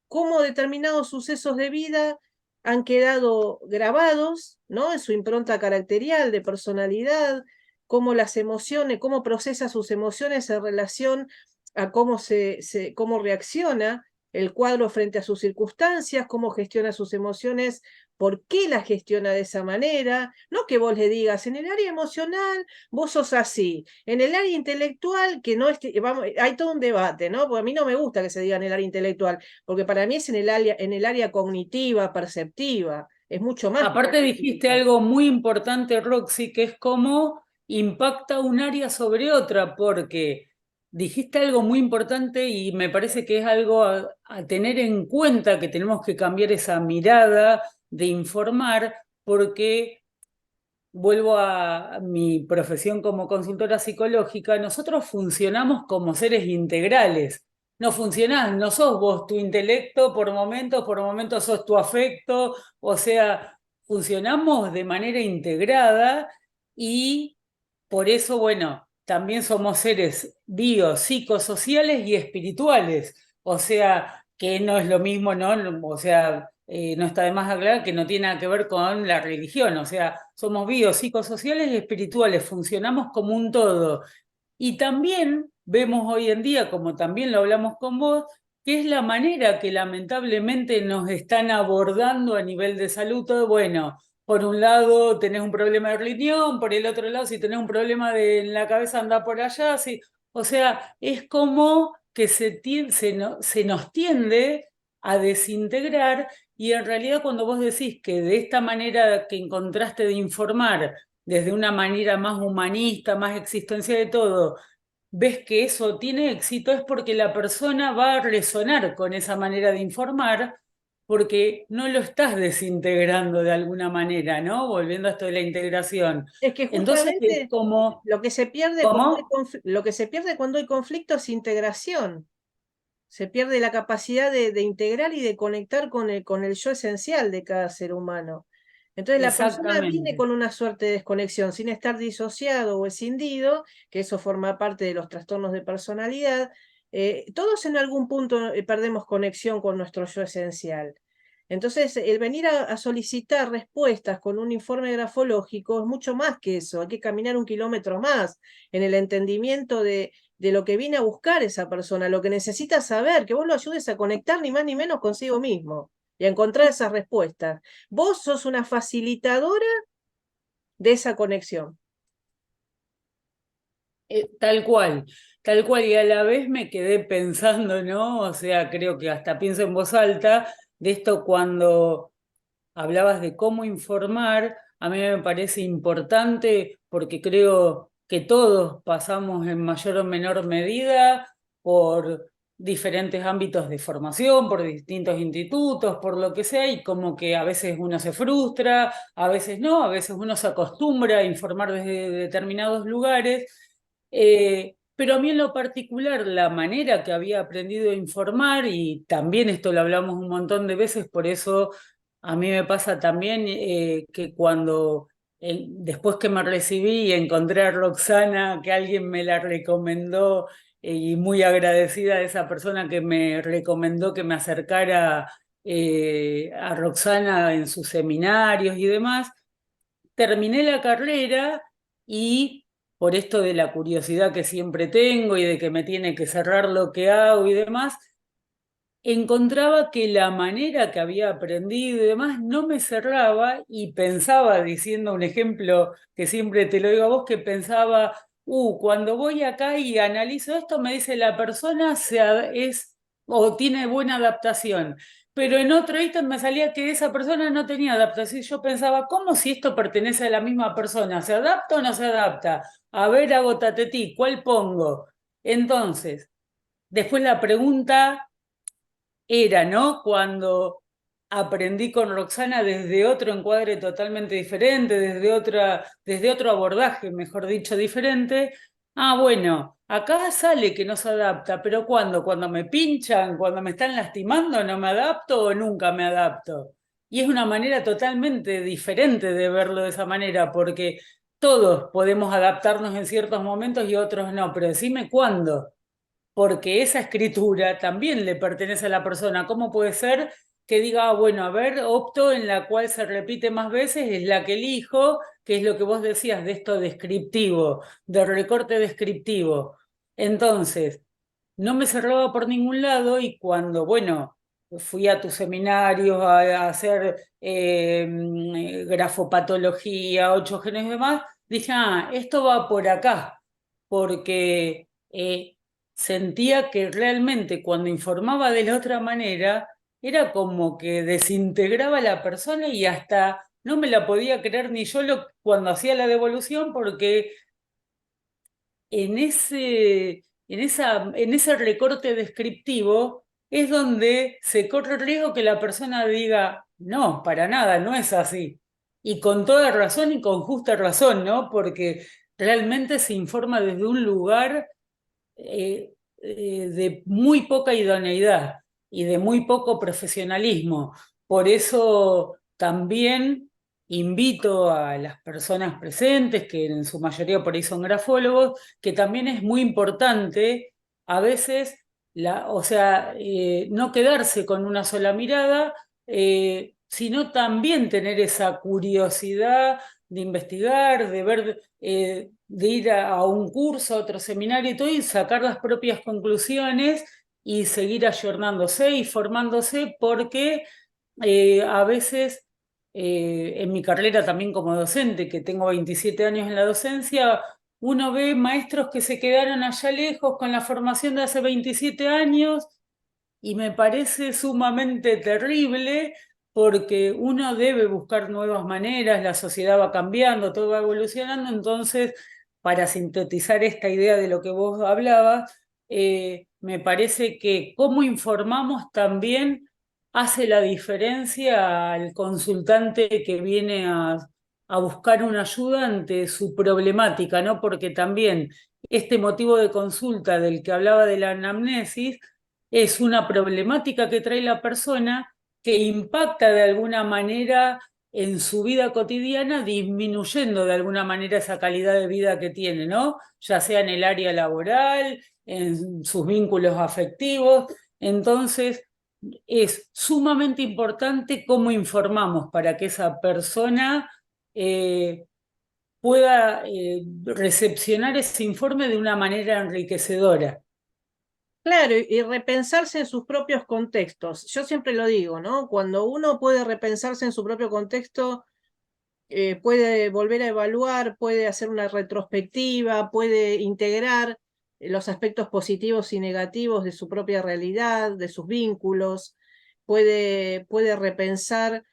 cómo determinados sucesos de vida han quedado grabados, ¿no? En su impronta caracterial, de personalidad, cómo las emociones, cómo procesa sus emociones en relación a cómo reacciona el cuadro frente a sus circunstancias, cómo gestiona sus emociones, por qué las gestiona de esa manera, no que vos le digas, en el área emocional vos sos así, en el área intelectual, que no es, vamos, hay todo un debate, ¿no? Porque a mí no me gusta que se diga en el área intelectual, porque para mí es en el área cognitiva, perceptiva, es mucho más que Aparte dijiste analítico. algo muy importante, Roxy, que es cómo impacta un área sobre otra, porque dijiste algo muy importante y me parece que es algo a tener en cuenta, que tenemos que cambiar esa mirada de informar, porque vuelvo a mi profesión como consultora psicológica, nosotros funcionamos como seres integrales. No funcionás, no sos vos tu intelecto por momentos sos tu afecto, o sea, funcionamos de manera integrada y por eso, bueno, también somos seres biopsicosociales y espirituales, o sea, que no es lo mismo, ¿no? O sea, no está de más aclarar que no tiene nada que ver con la religión, o sea, somos biopsicosociales y espirituales, funcionamos como un todo. Y también vemos hoy en día, como también lo hablamos con vos, que es la manera que lamentablemente nos están abordando a nivel de salud. Todo, bueno, por un lado tenés un problema de riñón, por el otro lado si tenés un problema en la cabeza anda por allá. Sí. O sea, es como que se nos tiende a desintegrar y en realidad cuando vos decís que de esta manera que encontraste de informar, desde una manera más humanista, más existencial de todo, ves que eso tiene éxito, es porque la persona va a resonar con esa manera de informar, porque no lo estás desintegrando de alguna manera, ¿no? Volviendo a esto de la integración. Es que Entonces, es justamente como, lo que se pierde ¿cómo? lo que se pierde cuando hay conflicto es integración. Se pierde la capacidad de integrar y de conectar con el yo esencial de cada ser humano. Entonces la persona viene Exactamente. con una suerte de desconexión, sin estar disociado o escindido, que eso forma parte de los trastornos de personalidad. Todos en algún punto perdemos conexión con nuestro yo esencial. Entonces, el venir a solicitar respuestas con un informe grafológico es mucho más que eso. Hay que caminar un kilómetro más en el entendimiento de lo que viene a buscar esa persona, lo que necesita saber, que vos lo ayudes a conectar ni más ni menos consigo mismo y a encontrar esas respuestas. Vos sos una facilitadora de esa conexión. Tal cual, y a la vez me quedé pensando, ¿no? O sea, creo que hasta pienso en voz alta de esto cuando hablabas de cómo informar, a mí me parece importante porque creo que todos pasamos en mayor o menor medida por diferentes ámbitos de formación, por distintos institutos, por lo que sea, y como que a veces uno se frustra, a veces no, a veces uno se acostumbra a informar desde determinados lugares. Pero a mí en lo particular, la manera que había aprendido a informar, y también esto lo hablamos un montón de veces, por eso a mí me pasa también que cuando después que me recibí y encontré a Roxana, que alguien me la recomendó y muy agradecida de esa persona que me recomendó que me acercara a Roxana en sus seminarios y demás, terminé la carrera y por esto de la curiosidad que siempre tengo y de que me tiene que cerrar lo que hago y demás, encontraba que la manera que había aprendido y demás no me cerraba y pensaba, diciendo un ejemplo que siempre te lo digo a vos, que pensaba, cuando voy acá y analizo esto, me dice la persona es o tiene buena adaptación. Pero en otro ítem me salía que esa persona no tenía adaptación. Yo pensaba, ¿cómo si esto pertenece a la misma persona? ¿Se adapta o no se adapta? A ver, hago tatetí, ¿cuál pongo? Entonces, después la pregunta era, ¿no? Cuando aprendí con Roxana desde otro encuadre totalmente diferente, desde otro abordaje, mejor dicho, diferente. Ah, bueno, acá sale que no se adapta, pero ¿cuándo? Cuando me pinchan, cuando me están lastimando, ¿no me adapto o nunca me adapto? Y es una manera totalmente diferente de verlo de esa manera, porque todos podemos adaptarnos en ciertos momentos y otros no, pero decime cuándo, porque esa escritura también le pertenece a la persona. ¿Cómo puede ser que diga, "Ah, bueno, a ver, opto en la cual se repite más veces, es la que elijo, que es lo que vos decías de esto descriptivo, de recorte descriptivo"? Entonces, no me cerraba por ningún lado y cuando, bueno, fui a tus seminarios a hacer grafopatología, 8 genes y demás, dije, ah, esto va por acá, porque sentía que realmente cuando informaba de la otra manera, era como que desintegraba a la persona y hasta no me la podía creer ni yo cuando hacía la devolución, porque en ese recorte descriptivo es donde se corre el riesgo que la persona diga, no, para nada, no es así. Y con toda razón y con justa razón, ¿no? Porque realmente se informa desde un lugar de muy poca idoneidad y de muy poco profesionalismo. Por eso también invito a las personas presentes, que en su mayoría por ahí son grafólogos, que también es muy importante a veces, o sea, no quedarse con una sola mirada, sino también tener esa curiosidad de investigar, de ver, de ir a un curso, a otro seminario y todo, y sacar las propias conclusiones y seguir ayornándose y formándose, porque a veces en mi carrera también como docente, que tengo 27 años en la docencia, uno ve maestros que se quedaron allá lejos con la formación de hace 27 años y me parece sumamente terrible, porque uno debe buscar nuevas maneras, la sociedad va cambiando, todo va evolucionando. Entonces, para sintetizar esta idea de lo que vos hablabas, me parece que cómo informamos también hace la diferencia al consultante que viene a buscar una ayuda ante su problemática, ¿no? Porque también este motivo de consulta del que hablaba de la anamnesis es una problemática que trae la persona, que impacta de alguna manera en su vida cotidiana, disminuyendo de alguna manera esa calidad de vida que tiene, ¿no? Ya sea en el área laboral, en sus vínculos afectivos. Entonces, es sumamente importante cómo informamos para que esa persona pueda recepcionar ese informe de una manera enriquecedora. Claro, y repensarse en sus propios contextos. Yo siempre lo digo, ¿no? Cuando uno puede repensarse en su propio contexto, puede volver a evaluar, puede hacer una retrospectiva, puede integrar los aspectos positivos y negativos de su propia realidad, de sus vínculos, puede repensar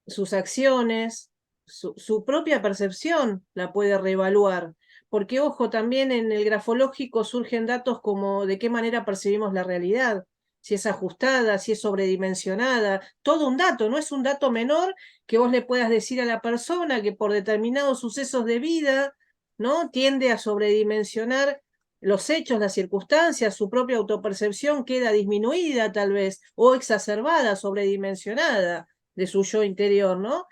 sus acciones, su propia percepción la puede reevaluar. Porque, ojo, también en el grafológico surgen datos como de qué manera percibimos la realidad, si es ajustada, si es sobredimensionada, todo un dato, no es un dato menor que vos le puedas decir a la persona que por determinados sucesos de vida, ¿no? Tiende a sobredimensionar los hechos, las circunstancias, su propia autopercepción queda disminuida tal vez, o exacerbada, sobredimensionada de su yo interior, ¿no?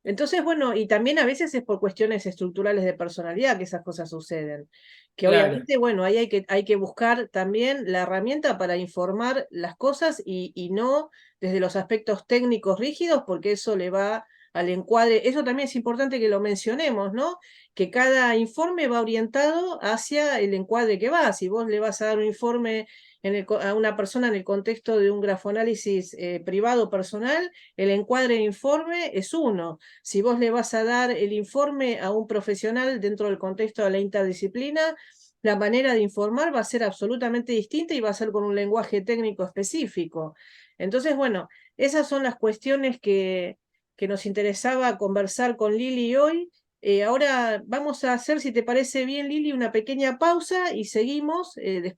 Entonces, bueno, y también a veces es por cuestiones estructurales de personalidad que esas cosas suceden. Que Claro, obviamente, bueno, ahí hay que buscar también la herramienta para informar las cosas y no desde los aspectos técnicos rígidos, porque eso le va al encuadre. Eso también es importante que lo mencionemos, ¿no? Que cada informe va orientado hacia el encuadre que va. Si vos le vas a dar un informe a una persona en el contexto de un grafoanálisis privado personal, el encuadre de informe es uno. Si vos le vas a dar el informe a un profesional dentro del contexto de la interdisciplina, la manera de informar va a ser absolutamente distinta y va a ser con un lenguaje técnico específico. Entonces, bueno, esas son las cuestiones que nos interesaba conversar con Lili hoy. Ahora vamos a hacer, si te parece bien, Lili, una pequeña pausa y seguimos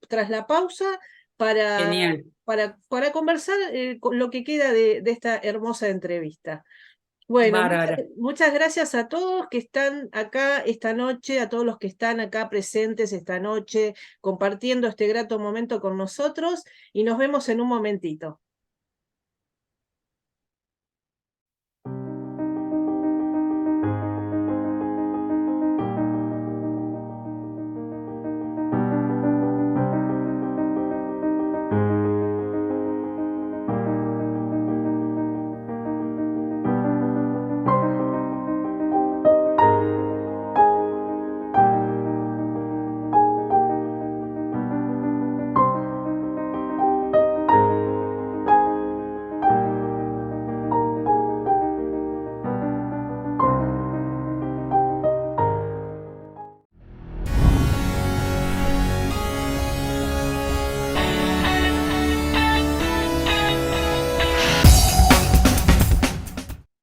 tras la pausa para, Genial. para conversar con lo que queda de esta hermosa entrevista. Bueno, Bárbara. muchas gracias a todos que están acá esta noche, a todos los que están acá presentes esta noche, compartiendo este grato momento con nosotros y nos vemos en un momentito.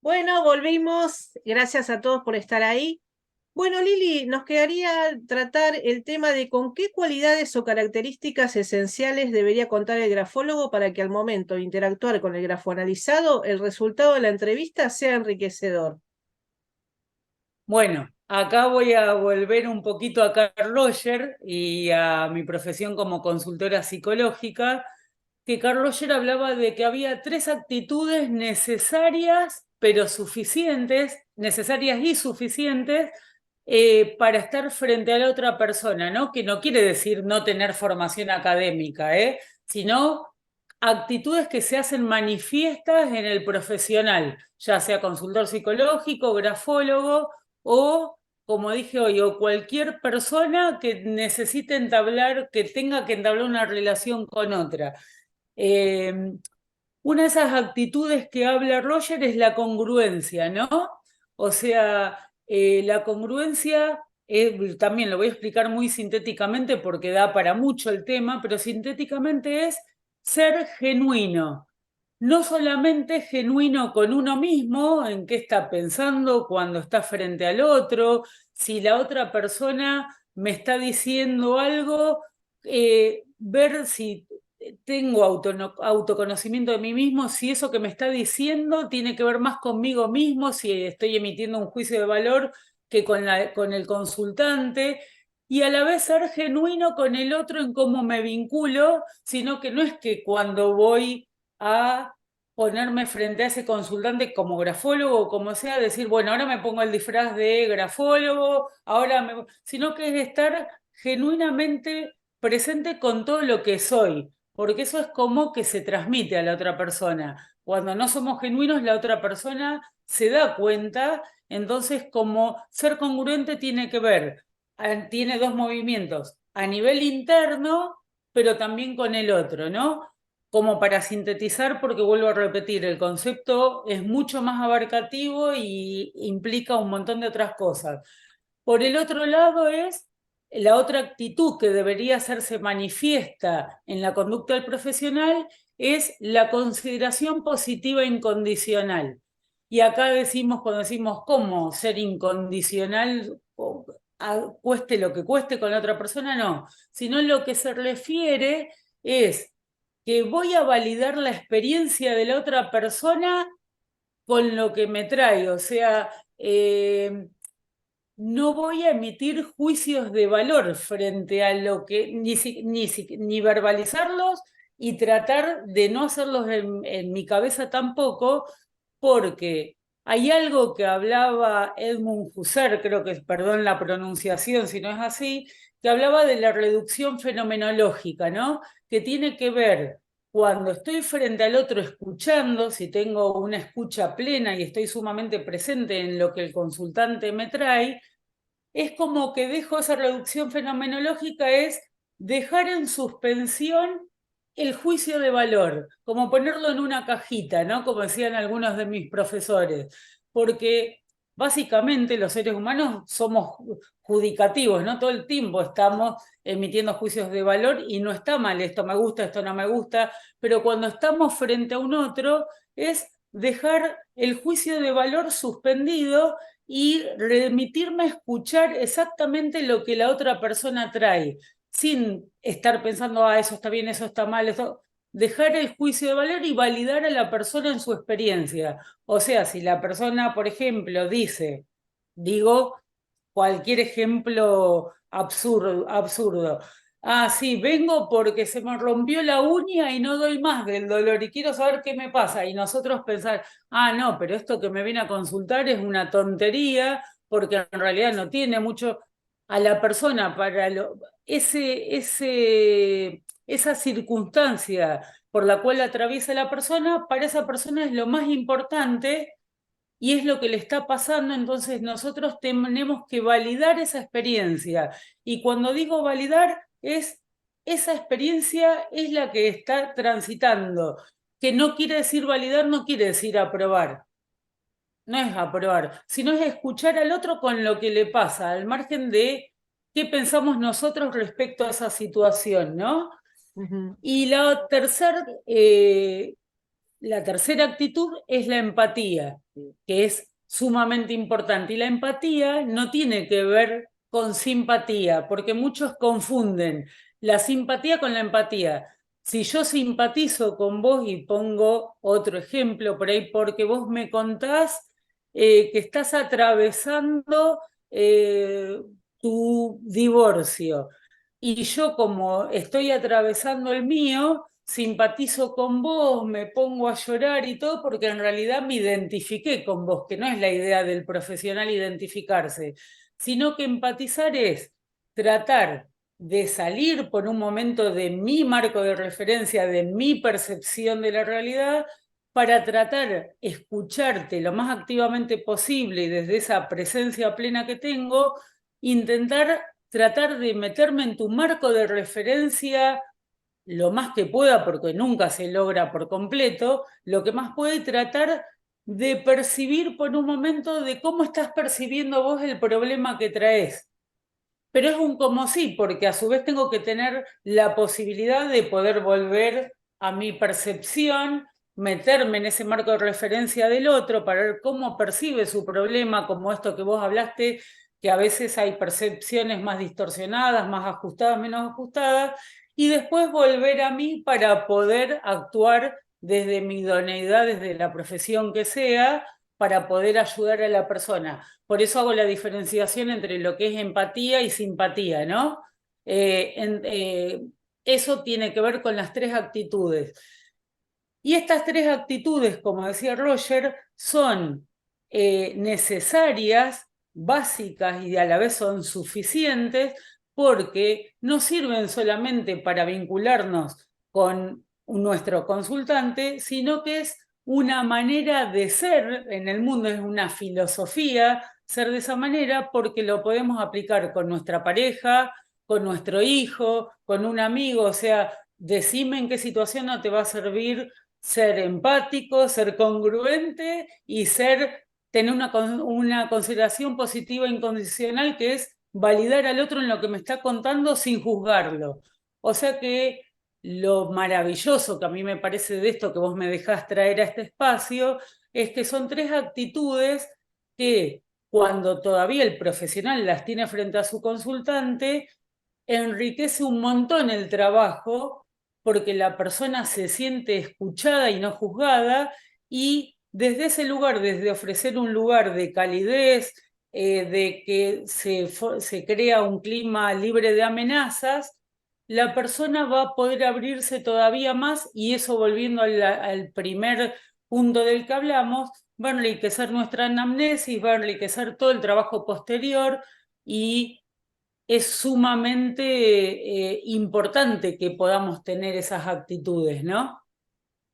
Bueno, volvimos. Gracias a todos por estar ahí. Bueno, Lili, nos quedaría tratar el tema de con qué cualidades o características esenciales debería contar el grafólogo para que al momento de interactuar con el grafo analizado, el resultado de la entrevista sea enriquecedor. Bueno, acá voy a volver un poquito a Carl Roger y a mi profesión como consultora psicológica, que Carl Roger hablaba de que había tres actitudes necesarias, pero suficientes, necesarias y suficientes para estar frente a la otra persona, ¿no? Que no quiere decir no tener formación académica, sino actitudes que se hacen manifiestas en el profesional, ya sea consultor psicológico, grafólogo o, como dije hoy, o cualquier persona que necesite entablar, que tenga que entablar una relación con otra. Eh, una de esas actitudes que habla Roger es la congruencia, ¿no? O sea, la congruencia, también lo voy a explicar muy sintéticamente porque da para mucho el tema, pero sintéticamente es ser genuino. No solamente genuino con uno mismo, en qué está pensando cuando está frente al otro, si la otra persona me está diciendo algo, ver si tengo autoconocimiento de mí mismo, si eso que me está diciendo tiene que ver más conmigo mismo, si estoy emitiendo un juicio de valor que con el consultante, y a la vez ser genuino con el otro en cómo me vinculo, sino que no es que cuando voy a ponerme frente a ese consultante como grafólogo o como sea, decir, bueno, ahora me pongo el disfraz de grafólogo, sino que es estar genuinamente presente con todo lo que soy, porque eso es como que se transmite a la otra persona. Cuando no somos genuinos, la otra persona se da cuenta, entonces como ser congruente tiene que ver, tiene dos movimientos, a nivel interno, pero también con el otro, ¿no? Como para sintetizar, porque vuelvo a repetir, el concepto es mucho más abarcativo y implica un montón de otras cosas. Por el otro lado es la otra actitud que debería hacerse manifiesta en la conducta del profesional es la consideración positiva incondicional. Y acá decimos, cuando decimos cómo ser incondicional, cueste lo que cueste con la otra persona, no, sino lo que se refiere es que voy a validar la experiencia de la otra persona con lo que me trae, o sea, no voy a emitir juicios de valor frente a lo que, ni verbalizarlos y tratar de no hacerlos en mi cabeza tampoco, porque hay algo que hablaba Edmund Husserl, creo que, perdón la pronunciación si no es así, que hablaba de la reducción fenomenológica, ¿no? Que tiene que ver cuando estoy frente al otro escuchando, si tengo una escucha plena y estoy sumamente presente en lo que el consultante me trae, es como que dejo esa reducción fenomenológica, es dejar en suspensión el juicio de valor, como ponerlo en una cajita, ¿no? Como decían algunos de mis profesores, porque básicamente los seres humanos somos judicativos, ¿no? Todo el tiempo estamos emitiendo juicios de valor y no está mal, esto me gusta, esto no me gusta, pero cuando estamos frente a un otro es dejar el juicio de valor suspendido y remitirme a escuchar exactamente lo que la otra persona trae, sin estar pensando, ah, eso está bien, eso está mal, eso. Dejar el juicio de valor y validar a la persona en su experiencia. O sea, si la persona, por ejemplo, digo, cualquier ejemplo absurdo. Ah, sí, vengo porque se me rompió la uña y no doy más del dolor y quiero saber qué me pasa. Y nosotros pensar, ah, no, pero esto que me viene a consultar es una tontería porque en realidad no tiene mucho a la persona para esa circunstancia por la cual atraviesa la persona, para esa persona es lo más importante y es lo que le está pasando, entonces nosotros tenemos que validar esa experiencia. Y cuando digo validar, esa experiencia es la que está transitando, que no quiere decir validar, no quiere decir aprobar. No es aprobar, sino es escuchar al otro con lo que le pasa, al margen de qué pensamos nosotros respecto a esa situación, ¿no? Ujú. Y la tercera actitud es la empatía, que es sumamente importante. Y la empatía no tiene que ver con simpatía, porque muchos confunden la simpatía con la empatía. Si yo simpatizo con vos y pongo otro ejemplo por ahí, porque vos me contás que estás atravesando eh, tu divorcio y yo como estoy atravesando el mío, simpatizo con vos, me pongo a llorar y todo, porque en realidad me identifiqué con vos, que no es la idea del profesional identificarse, sino que empatizar es tratar de salir por un momento de mi marco de referencia, de mi percepción de la realidad, para tratar escucharte lo más activamente posible y desde esa presencia plena que tengo, intentar tratar de meterme en tu marco de referencia lo más que pueda, porque nunca se logra por completo, lo que más puede tratar de percibir por un momento de cómo estás percibiendo vos el problema que traes. Pero es un como sí, porque a su vez tengo que tener la posibilidad de poder volver a mi percepción, meterme en ese marco de referencia del otro para ver cómo percibe su problema, como esto que vos hablaste, que a veces hay percepciones más distorsionadas, más ajustadas, menos ajustadas, y después volver a mí para poder actuar desde mi idoneidad, desde la profesión que sea, para poder ayudar a la persona. Por eso hago la diferenciación entre lo que es empatía y simpatía, ¿no? Eso tiene que ver con las tres actitudes. Y estas tres actitudes, como decía Roger, son necesarias, básicas y a la vez son suficientes porque no sirven solamente para vincularnos con nuestro consultante, sino que es una manera de ser en el mundo, es una filosofía ser de esa manera porque lo podemos aplicar con nuestra pareja, con nuestro hijo, con un amigo, o sea, decime en qué situación no te va a servir ser empático, ser congruente y tener una consideración positiva e incondicional que es validar al otro en lo que me está contando sin juzgarlo. O sea que lo maravilloso que a mí me parece de esto que vos me dejás traer a este espacio es que son tres actitudes que cuando todavía el profesional las tiene frente a su consultante, enriquece un montón el trabajo porque la persona se siente escuchada y no juzgada y desde ese lugar, desde ofrecer un lugar de calidez, de que se crea un clima libre de amenazas, la persona va a poder abrirse todavía más y eso volviendo al primer punto del que hablamos, va a enriquecer nuestra anamnesis, va a enriquecer todo el trabajo posterior y es sumamente importante que podamos tener esas actitudes, ¿no?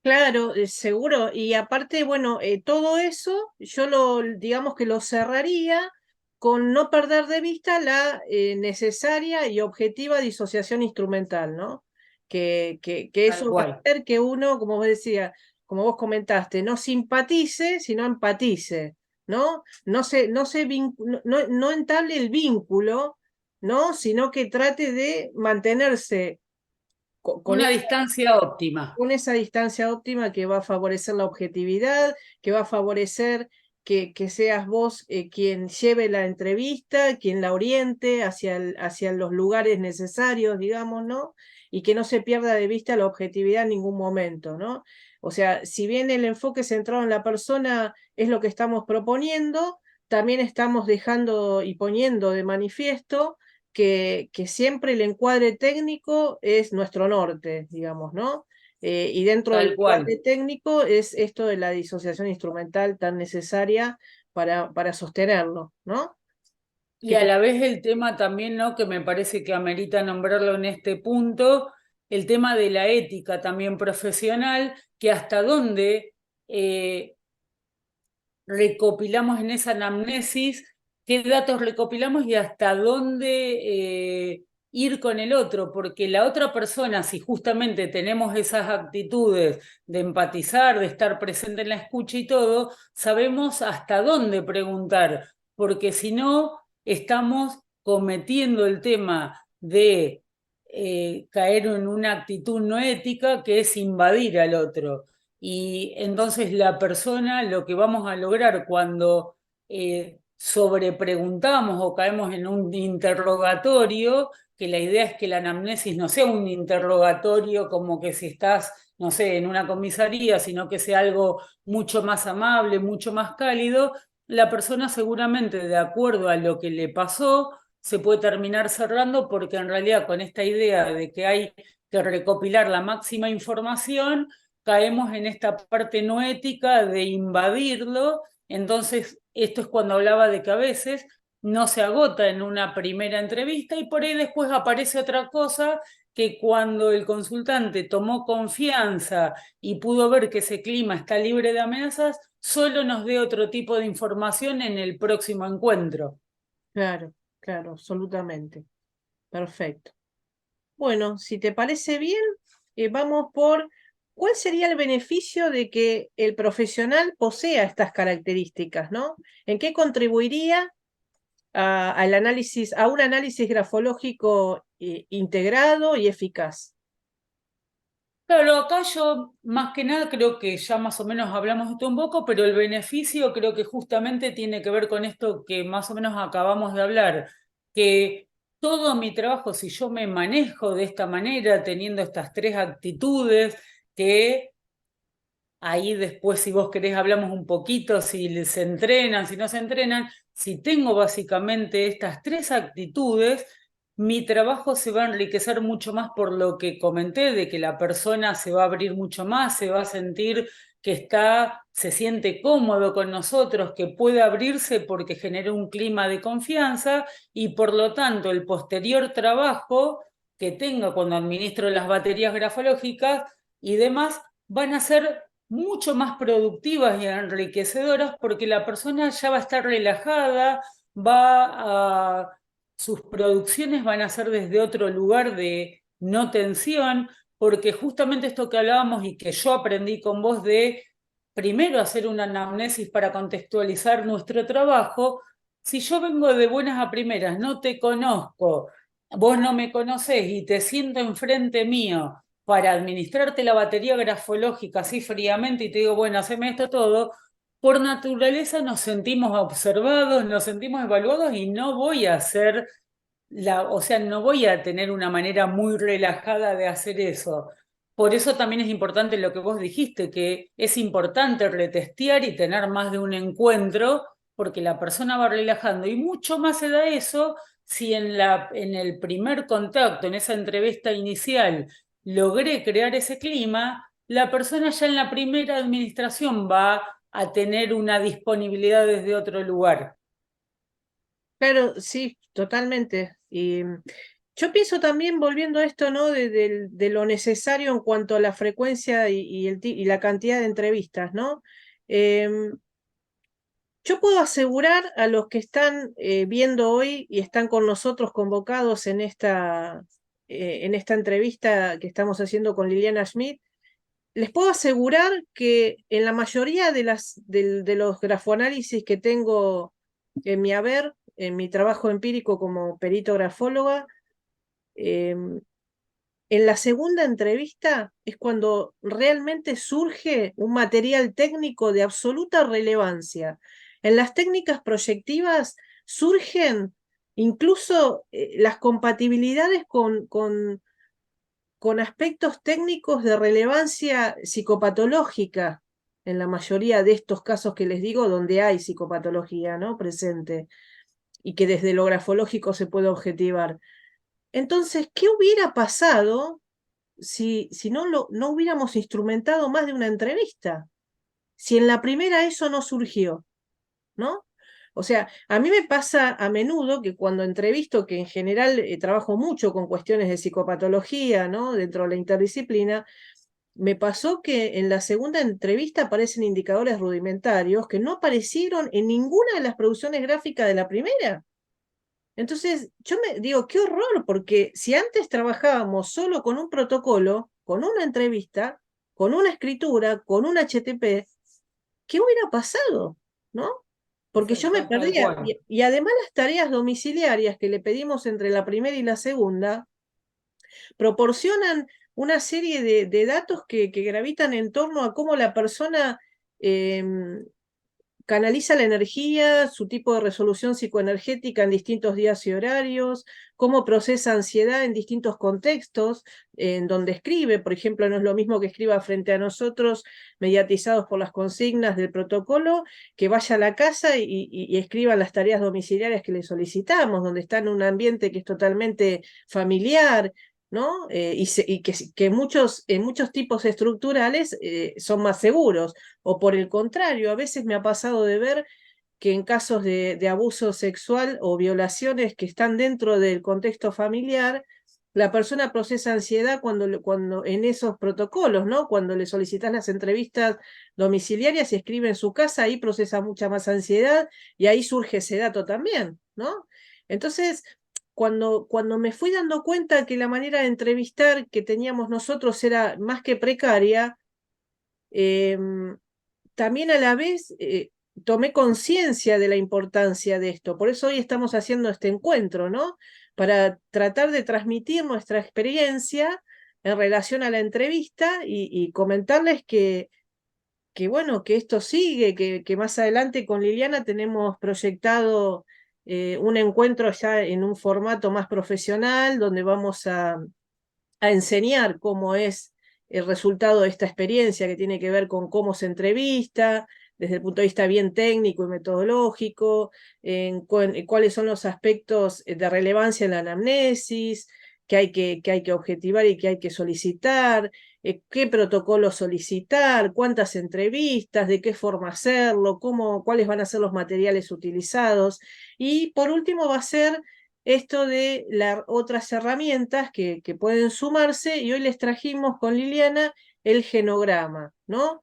Claro, seguro. Y aparte, bueno, todo eso yo digamos que lo cerraría con no perder de vista la necesaria y objetiva disociación instrumental, ¿no? Que Tal eso va a cual. hacer que uno, como vos decía, como vos comentaste, no simpatice, sino empatice, ¿no? No entable el vínculo, ¿no? Sino que trate de mantenerse con Una distancia óptima. esa distancia óptima que va a favorecer la objetividad, que va a favorecer que seas vos quien lleve la entrevista, quien la oriente hacia los lugares necesarios, digamos, ¿no? Y que no se pierda de vista la objetividad en ningún momento, ¿no? O sea, si bien el enfoque centrado en la persona es lo que estamos proponiendo, también estamos dejando y poniendo de manifiesto que siempre el encuadre técnico es nuestro norte, digamos, ¿no? Y dentro del Tal cual. encuadre técnico es esto de la disociación instrumental tan necesaria para sostenerlo, ¿no? Y ¿Qué a te- la vez el tema también, ¿no? Que me parece que amerita nombrarlo en este punto, el tema de la ética también profesional, que hasta dónde recopilamos en esa anamnesis, qué datos recopilamos y hasta dónde ir con el otro, porque la otra persona, si justamente tenemos esas actitudes de empatizar, de estar presente en la escucha y todo, sabemos hasta dónde preguntar, porque si no, estamos cometiendo el tema de caer en una actitud no ética que es invadir al otro. Y entonces la persona, lo que vamos a lograr cuando sobrepreguntamos o caemos en un interrogatorio, que la idea es que la anamnesis no sea un interrogatorio como que si estás, no sé, en una comisaría, sino que sea algo mucho más amable, mucho más cálido, la persona seguramente de acuerdo a lo que le pasó, se puede terminar cerrando porque en realidad con esta idea de que hay que recopilar la máxima información, caemos en esta parte no ética de invadirlo. Entonces, esto es cuando hablaba de que a veces no se agota en una primera entrevista y por ahí después aparece otra cosa que cuando el consultante tomó confianza y pudo ver que ese clima está libre de amenazas, solo nos dé otro tipo de información en el próximo encuentro. Claro, claro, absolutamente. Perfecto. Bueno, si te parece bien, vamos por cuál sería el beneficio de que el profesional posea estas características, ¿no? ¿En qué contribuiría al análisis, a un análisis grafológico integrado y eficaz? Claro, acá yo más que nada creo que ya más o menos hablamos de esto un poco, pero el beneficio creo que justamente tiene que ver con esto que más o menos acabamos de hablar, que todo mi trabajo, si yo me manejo de esta manera, teniendo estas tres actitudes, que ahí después, si vos querés, hablamos un poquito, si se entrenan, si no se entrenan. Si tengo básicamente estas tres actitudes, mi trabajo se va a enriquecer mucho más por lo que comenté, de que la persona se va a abrir mucho más, se va a sentir que se siente cómodo con nosotros, que puede abrirse porque genera un clima de confianza y por lo tanto el posterior trabajo que tenga cuando administro las baterías grafológicas y demás van a ser mucho más productivas y enriquecedoras porque la persona ya va a estar relajada, sus producciones van a ser desde otro lugar de no tensión, porque justamente esto que hablábamos y que yo aprendí con vos de primero hacer una anamnesis para contextualizar nuestro trabajo, si yo vengo de buenas a primeras, no te conozco, vos no me conocés y te siento enfrente mío para administrarte la batería grafológica así fríamente y te digo, bueno, haceme esto todo, por naturaleza nos sentimos observados, nos sentimos evaluados y no voy a hacer o sea, no voy a tener una manera muy relajada de hacer eso. Por eso también es importante lo que vos dijiste, que es importante retestear y tener más de un encuentro, porque la persona va relajando. Y mucho más se da eso si en el primer contacto, en esa entrevista inicial, logré crear ese clima, la persona ya en la primera administración va a tener una disponibilidad desde otro lugar. Claro, sí, totalmente. Y yo pienso también, volviendo a esto, ¿no? De lo necesario en cuanto a la frecuencia y la cantidad de entrevistas, ¿no? Em, yo puedo asegurar a los que están viendo hoy y están con nosotros convocados en esta entrevista que estamos haciendo con Liliana Schmidt, les puedo asegurar que en la mayoría de los grafoanálisis que tengo en mi haber, en mi trabajo empírico como perito grafóloga, em, en la segunda entrevista es cuando realmente surge un material técnico de absoluta relevancia. En las técnicas proyectivas surgen incluso las compatibilidades con aspectos técnicos de relevancia psicopatológica en la mayoría de estos casos que les digo donde hay psicopatología, ¿no?, presente y que desde lo grafológico se puede objetivar. Entonces, ¿qué hubiera pasado si no hubiéramos instrumentado más de una entrevista? Si en la primera eso no surgió, ¿no? O sea, a mí me pasa a menudo que cuando entrevisto, que en general trabajo mucho con cuestiones de psicopatología, ¿no?, dentro de la interdisciplina, me pasó que en la segunda entrevista aparecen indicadores rudimentarios que no aparecieron en ninguna de las producciones gráficas de la primera. Entonces, yo me digo, qué horror, porque si antes trabajábamos solo con un protocolo, con una entrevista, con una escritura, con un HTP, ¿qué hubiera pasado? ¿No? Porque yo me Tal perdía. cual. Y además las tareas domiciliarias que le pedimos entre la primera y la segunda proporcionan una serie de datos que gravitan en torno a cómo la persona canaliza la energía, su tipo de resolución psicoenergética en distintos días y horarios, cómo procesa ansiedad en distintos contextos, en donde escribe, por ejemplo, no es lo mismo que escriba frente a nosotros, mediatizados por las consignas del protocolo, que vaya a la casa y escriba las tareas domiciliarias que le solicitamos, donde está en un ambiente que es totalmente familiar, ¿no? Y que en muchos tipos estructurales son más seguros. O por el contrario, a veces me ha pasado de ver que en casos de abuso sexual o violaciones que están dentro del contexto familiar, la persona procesa ansiedad cuando en esos protocolos, ¿no? Cuando le solicitas las entrevistas domiciliarias y escribe en su casa, ahí procesa mucha más ansiedad y ahí surge ese dato también, ¿no? Entonces, cuando me fui dando cuenta que la manera de entrevistar que teníamos nosotros era más que precaria, eh, también a la vez tomé conciencia de la importancia de esto. Por eso hoy estamos haciendo este encuentro, ¿no? Para tratar de transmitir nuestra experiencia en relación a la entrevista y comentarles que, bueno, que esto sigue, que más adelante con Liliana tenemos proyectado un encuentro ya en un formato más profesional, donde vamos a enseñar cómo es el resultado de esta experiencia que tiene que ver con cómo se entrevista, desde el punto de vista bien técnico y metodológico, en cuáles son los aspectos de relevancia en la anamnesis, que hay que objetivar y que hay que solicitar, qué protocolo solicitar, cuántas entrevistas, de qué forma hacerlo, cuáles van a ser los materiales utilizados. Y por último va a ser esto de otras herramientas que pueden sumarse, y hoy les trajimos con Liliana el genograma, ¿no?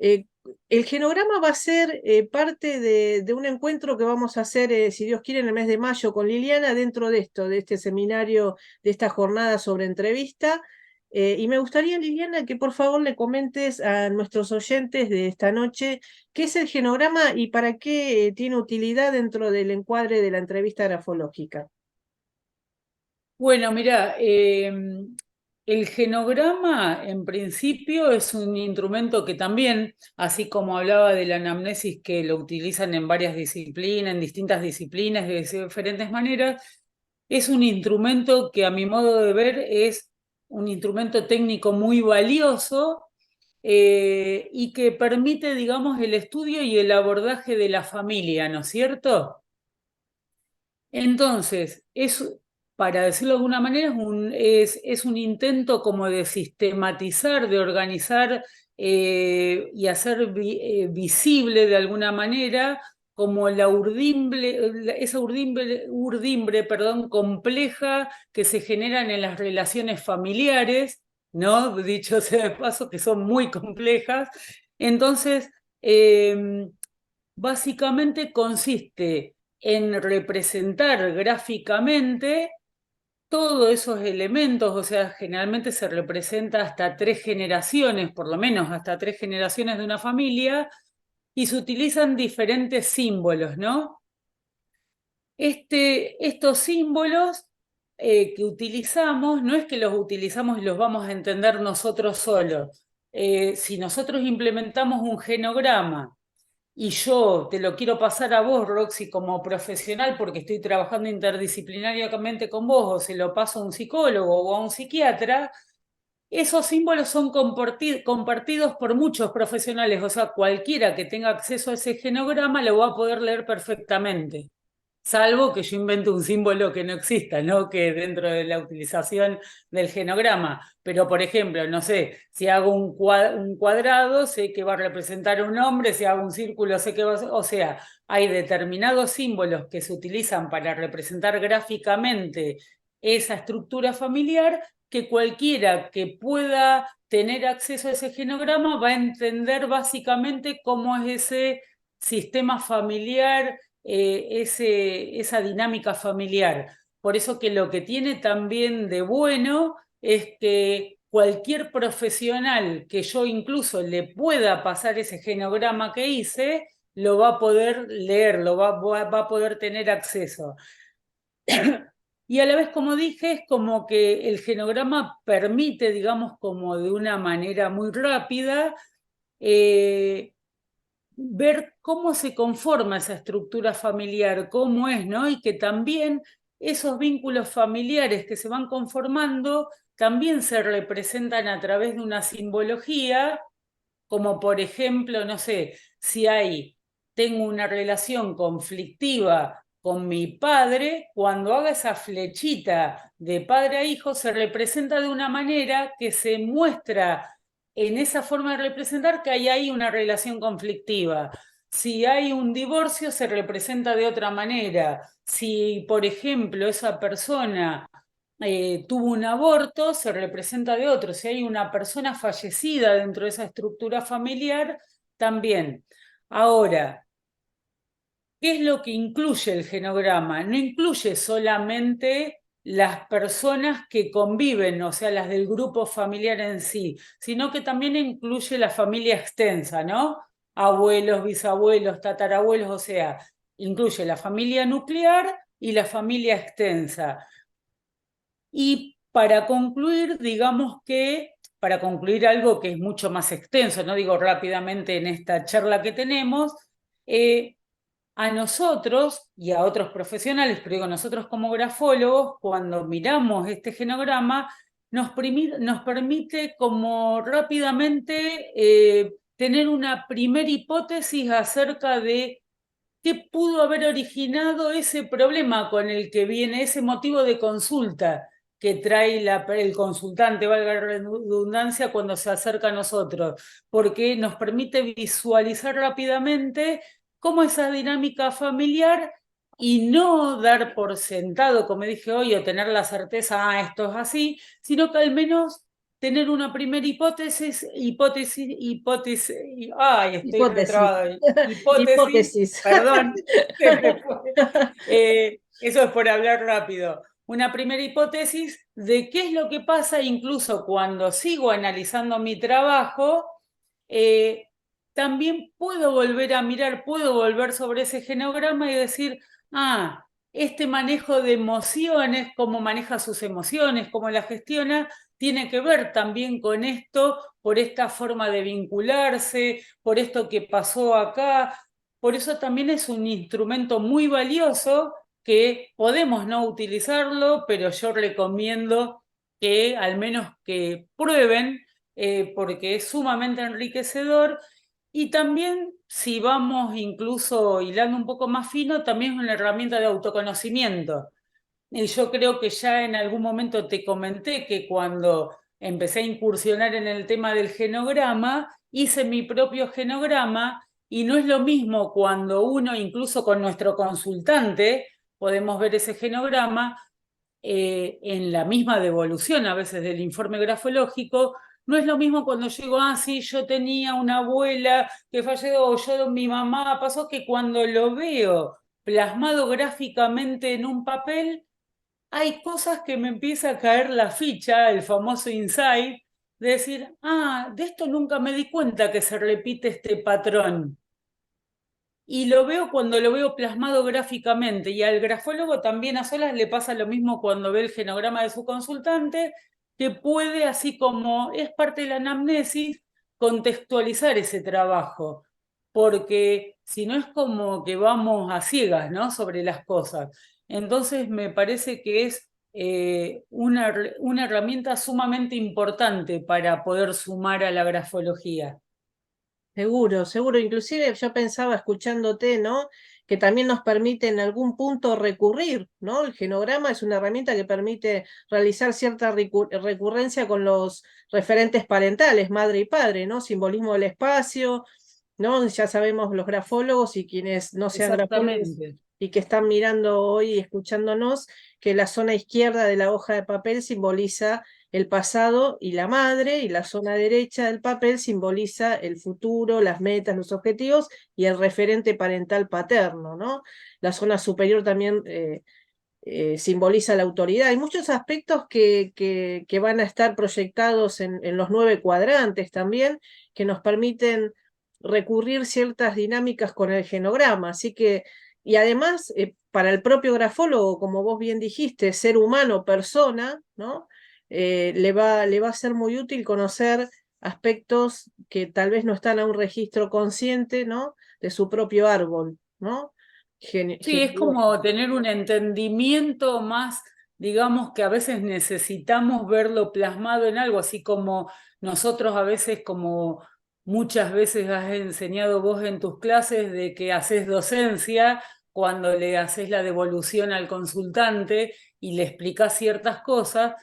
Eh, el genograma va a ser parte de un encuentro que vamos a hacer, si Dios quiere, en el mes de mayo con Liliana, dentro de esto, de este seminario, de esta jornada sobre entrevista. Y me gustaría, Liliana, que por favor le comentes a nuestros oyentes de esta noche qué es el genograma y para qué tiene utilidad dentro del encuadre de la entrevista grafológica. Bueno, mira, el genograma en principio es un instrumento que también, así como hablaba de la anamnesis que lo utilizan en varias disciplinas, en distintas disciplinas de diferentes maneras, es un instrumento que a mi modo de ver es un instrumento técnico muy valioso y que permite, digamos, el estudio y el abordaje de la familia, ¿no es cierto? Entonces, para decirlo de alguna manera, es un intento como de sistematizar, de organizar y hacer visible de alguna manera como esa urdimbre, perdón, compleja que se generan en las relaciones familiares, ¿no? Dicho sea de paso, que son muy complejas. Entonces, básicamente consiste en representar gráficamente todos esos elementos, o sea, generalmente se representa hasta 3 generaciones, por lo menos hasta 3 generaciones de una familia, y se utilizan diferentes símbolos, ¿no? Estos símbolos que utilizamos, no es que los utilizamos y los vamos a entender nosotros solos. Si nosotros implementamos un genograma y yo te lo quiero pasar a vos, Roxy, como profesional, porque estoy trabajando interdisciplinariamente con vos, o se lo paso a un psicólogo o a un psiquiatra, esos símbolos son compartidos por muchos profesionales, o sea, cualquiera que tenga acceso a ese genograma lo va a poder leer perfectamente. Salvo que yo invente un símbolo que no exista, ¿no? Que dentro de la utilización del genograma. Pero, por ejemplo, no sé, si hago un cuadrado, sé que va a representar un hombre, si hago un círculo, sé que va a... O sea, hay determinados símbolos que se utilizan para representar gráficamente esa estructura familiar que cualquiera que pueda tener acceso a ese genograma va a entender básicamente cómo es ese sistema familiar, esa dinámica familiar. Por eso que lo que tiene también de bueno es que cualquier profesional que yo incluso le pueda pasar ese genograma que hice, lo va a poder leer, va a poder tener acceso. Y a la vez, como dije, es como que el genograma permite, digamos, como de una manera muy rápida, eh, ver cómo se conforma esa estructura familiar, cómo es, ¿no? Y que también esos vínculos familiares que se van conformando también se representan a través de una simbología, como por ejemplo, no sé, si tengo una relación conflictiva con mi padre, cuando haga esa flechita de padre a hijo, se representa de una manera que se muestra en esa forma de representar que hay ahí una relación conflictiva. Si hay un divorcio, se representa de otra manera. Si, por ejemplo, esa persona tuvo un aborto, se representa de otro. Si hay una persona fallecida dentro de esa estructura familiar, también. Ahora, ¿qué es lo que incluye el genograma? No incluye solamente las personas que conviven, o sea, las del grupo familiar en sí, sino que también incluye la familia extensa, ¿no? Abuelos, bisabuelos, tatarabuelos, o sea, incluye la familia nuclear y la familia extensa. Y para concluir, digamos que, para concluir algo que es mucho más extenso, no digo rápidamente en esta charla que tenemos, a nosotros y a otros profesionales, pero digo nosotros como grafólogos, cuando miramos este genograma, nos permite como rápidamente tener una primera hipótesis acerca de qué pudo haber originado ese problema con el que viene, ese motivo de consulta que trae el consultante, valga la redundancia, cuando se acerca a nosotros, porque nos permite visualizar rápidamente cómo esa dinámica familiar y no dar por sentado, como dije hoy, o tener la certeza, esto es así, sino que al menos tener una primera estoy Hipótesis. retrabado, hipótesis, Hipótesis. perdón, se me fue. Eso es por hablar rápido. Una primera hipótesis de qué es lo que pasa incluso cuando sigo analizando mi trabajo, eh, también puedo volver a mirar, puedo volver sobre ese genograma y decir, este manejo de emociones, cómo maneja sus emociones, cómo las gestiona, tiene que ver también con esto, por esta forma de vincularse, por esto que pasó acá. Por eso también es un instrumento muy valioso que podemos no utilizarlo, pero yo recomiendo que al menos que prueben, porque es sumamente enriquecedor. Y también, si vamos incluso hilando un poco más fino, también es una herramienta de autoconocimiento. Y yo creo que ya en algún momento te comenté que cuando empecé a incursionar en el tema del genograma, hice mi propio genograma y no es lo mismo cuando uno, incluso con nuestro consultante, podemos ver ese genograma en la misma devolución a veces del informe grafológico. No es lo mismo cuando yo digo, sí, yo tenía una abuela que falleció, o yo, mi mamá pasó, que cuando lo veo plasmado gráficamente en un papel, hay cosas que me empieza a caer la ficha, el famoso insight, de decir, de esto nunca me di cuenta que se repite este patrón. Y lo veo cuando lo veo plasmado gráficamente. Y al grafólogo también a solas le pasa lo mismo cuando ve el genograma de su consultante, que puede, así como es parte de la anamnesis, contextualizar ese trabajo. porque si no es como que vamos a ciegas, ¿no? Sobre las cosas. Entonces me parece que es una herramienta sumamente importante para poder sumar a la grafología. Seguro, seguro. Inclusive yo pensaba escuchándote, ¿no? Que también nos permite en algún punto recurrir, ¿no? El genograma es una herramienta que permite realizar cierta recurrencia con los referentes parentales, madre y padre, ¿no? Simbolismo del espacio, ¿no? Ya sabemos los grafólogos y quienes no sean grafólogos Exactamente. y que están mirando hoy y escuchándonos, que la zona izquierda de la hoja de papel simboliza el pasado y la madre, y la zona derecha del papel simboliza el futuro, las metas, los objetivos y el referente parental paterno, ¿no? La zona superior también simboliza la autoridad. Hay muchos aspectos que van a estar proyectados en los 9 cuadrantes también, que nos permiten recurrir ciertas dinámicas con el genograma. Así que, y además, para el propio grafólogo, como vos bien dijiste, ser humano, persona, ¿no? Le va a ser muy útil conocer aspectos que tal vez no están a un registro consciente, ¿no? De su propio árbol, ¿no? Sí, es como tener un entendimiento más, digamos que a veces necesitamos verlo plasmado en algo, así como nosotros a veces, como muchas veces has enseñado vos en tus clases, de que haces docencia cuando le haces la devolución al consultante y le explicás ciertas cosas.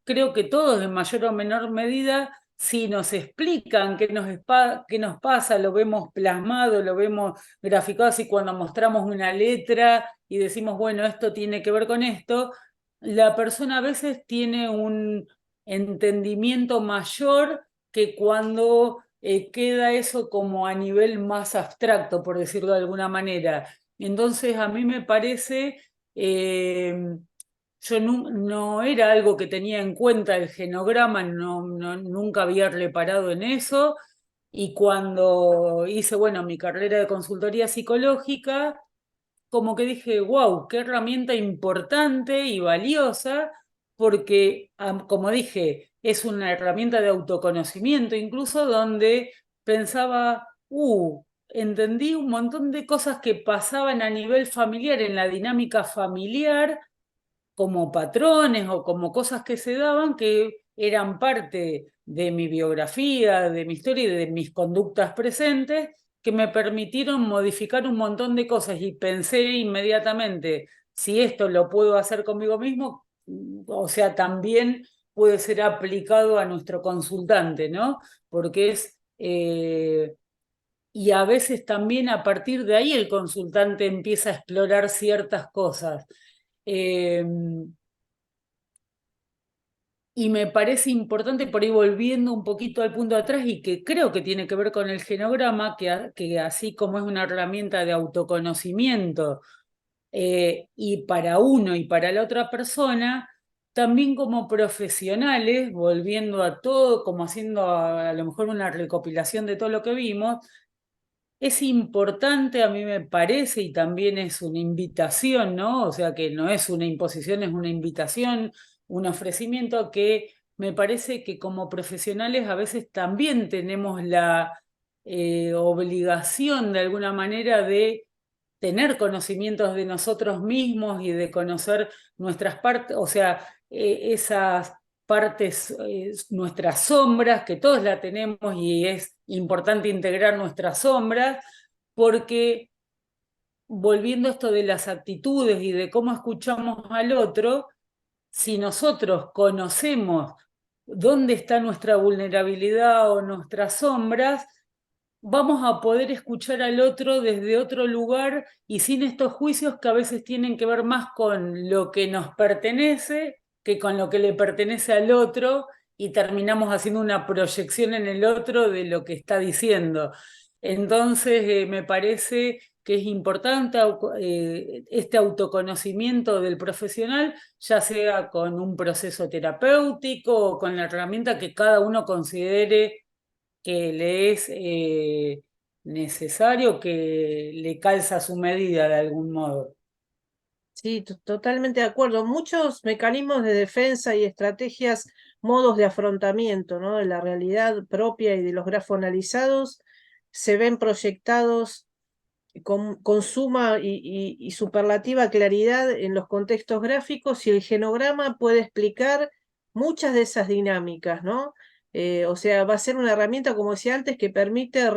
Creo que todos en mayor o menor medida, si nos explican qué nos pasa, lo vemos plasmado, lo vemos graficado, así cuando mostramos una letra y decimos, bueno, esto tiene que ver con esto, la persona a veces tiene un entendimiento mayor que cuando queda eso como a nivel más abstracto, por decirlo de alguna manera. Entonces, a mí me parece, yo no era algo que tenía en cuenta el genograma, nunca había reparado en eso. Y cuando hice, bueno, mi carrera de consultoría psicológica, como que dije, wow, qué herramienta importante y valiosa, porque, como dije, es una herramienta de autoconocimiento, incluso donde pensaba, entendí un montón de cosas que pasaban a nivel familiar, en la dinámica familiar, como patrones o como cosas que se daban que eran parte de mi biografía, de mi historia y de mis conductas presentes, que me permitieron modificar un montón de cosas y pensé inmediatamente, si esto lo puedo hacer conmigo mismo, o sea, también puede ser aplicado a nuestro consultante, ¿no? Porque es... y a veces también a partir de ahí el consultante empieza a explorar ciertas cosas. Eh, y me parece importante, por ahí volviendo un poquito al punto de atrás, y que creo que tiene que ver con el genograma, que así como es una herramienta de autoconocimiento, y para uno y para la otra persona, también como profesionales, volviendo a todo, como haciendo a lo mejor una recopilación de todo lo que vimos, es importante, a mí me parece, y también es una invitación, ¿no? O sea, que no es una imposición, es una invitación, un ofrecimiento que me parece que como profesionales a veces también tenemos la obligación de alguna manera de tener conocimientos de nosotros mismos y de conocer nuestras partes, o sea, esas partes, nuestras sombras, que todos la tenemos y es importante integrar nuestras sombras, porque volviendo a esto de las actitudes y de cómo escuchamos al otro, si nosotros conocemos dónde está nuestra vulnerabilidad o nuestras sombras, vamos a poder escuchar al otro desde otro lugar y sin estos juicios que a veces tienen que ver más con lo que nos pertenece que con lo que le pertenece al otro y terminamos haciendo una proyección en el otro de lo que está diciendo. Entonces, me parece que es importante este autoconocimiento del profesional, ya sea con un proceso terapéutico o con la herramienta que cada uno considere que le es necesario, que le calza a su medida de algún modo. Sí, totalmente de acuerdo. Muchos mecanismos de defensa y estrategias, modos de afrontamiento, ¿no? De la realidad propia y de los grafos analizados se ven proyectados con suma y superlativa claridad en los contextos gráficos, y el genograma puede explicar muchas de esas dinámicas, ¿no? O sea, va a ser una herramienta, como decía antes, que permite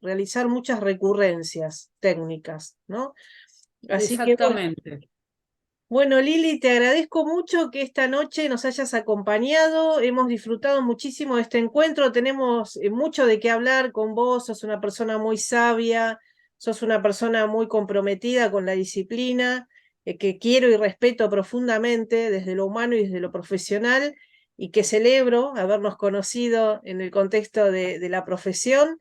realizar muchas recurrencias técnicas, ¿no? Así que bueno. Exactamente. Bueno, Lili, te agradezco mucho que esta noche nos hayas acompañado. Hemos disfrutado muchísimo de este encuentro. Tenemos mucho de qué hablar con vos. Sos una persona muy sabia, sos una persona muy comprometida con la disciplina, que quiero y respeto profundamente desde lo humano y desde lo profesional, y que celebro habernos conocido en el contexto de la profesión.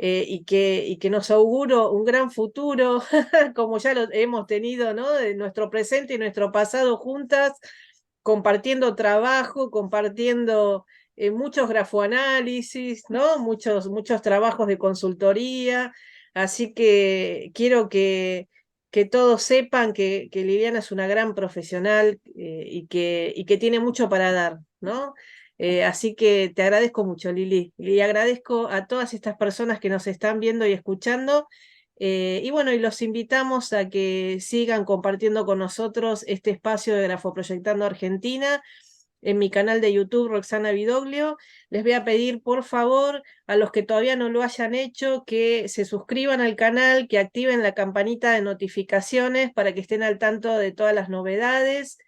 Y que nos auguro un gran futuro, como ya lo hemos tenido, ¿no? De nuestro presente y nuestro pasado juntas, compartiendo trabajo, compartiendo muchos grafoanálisis, ¿no? Muchos trabajos de consultoría. Así que quiero que todos sepan que Liliana es una gran profesional, y que tiene mucho para dar, ¿no? Así que te agradezco mucho, Lili. Y agradezco a todas estas personas que nos están viendo y escuchando. Y bueno, y los invitamos a que sigan compartiendo con nosotros este espacio de Grafoproyectando Argentina en mi canal de YouTube, Roxana Vidoglio. Les voy a pedir, por favor, a los que todavía no lo hayan hecho, que se suscriban al canal, que activen la campanita de notificaciones para que estén al tanto de todas las novedades,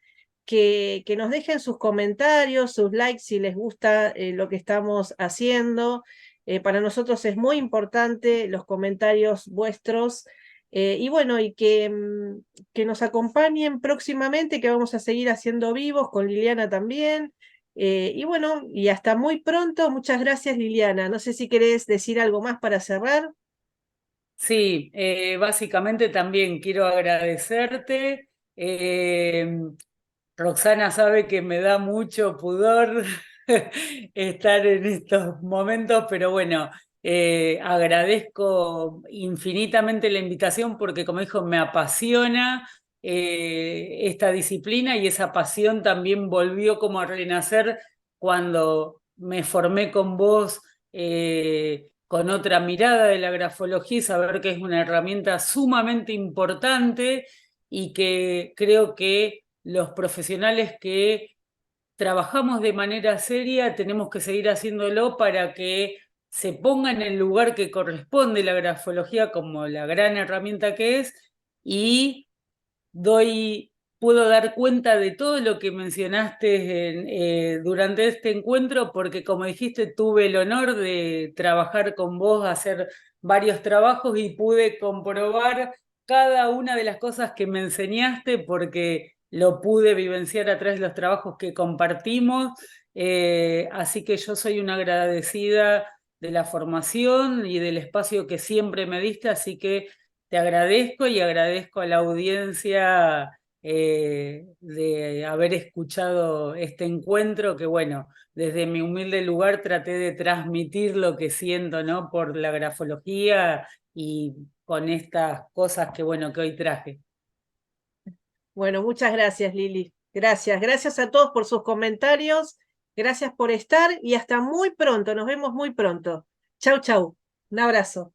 que nos dejen sus comentarios, sus likes si les gusta lo que estamos haciendo. Para nosotros es muy importante los comentarios vuestros. Y bueno, que nos acompañen próximamente, que vamos a seguir haciendo vivos con Liliana también. Y bueno, y hasta muy pronto. Muchas gracias, Liliana. No sé si querés decir algo más para cerrar. Sí, básicamente también quiero agradecerte. Roxana sabe que me da mucho pudor estar en estos momentos, pero bueno, agradezco infinitamente la invitación porque, como dijo, me apasiona esta disciplina, y esa pasión también volvió como a renacer cuando me formé con vos, con otra mirada de la grafología, y saber que es una herramienta sumamente importante y que creo que los profesionales que trabajamos de manera seria tenemos que seguir haciéndolo para que se ponga en el lugar que corresponde la grafología como la gran herramienta que es, y puedo dar cuenta de todo lo que mencionaste durante este encuentro, porque como dijiste, tuve el honor de trabajar con vos, hacer varios trabajos, y pude comprobar cada una de las cosas que me enseñaste, porque lo pude vivenciar a través de los trabajos que compartimos. Así que yo soy una agradecida de la formación y del espacio que siempre me diste, así que te agradezco, y agradezco a la audiencia de haber escuchado este encuentro, que bueno, desde mi humilde lugar traté de transmitir lo que siento, ¿no? Por la grafología y con estas cosas que bueno, que hoy traje. Bueno, muchas gracias, Lili. Gracias. Gracias a todos por sus comentarios. Gracias por estar y hasta muy pronto. Nos vemos muy pronto. Chau, chau. Un abrazo.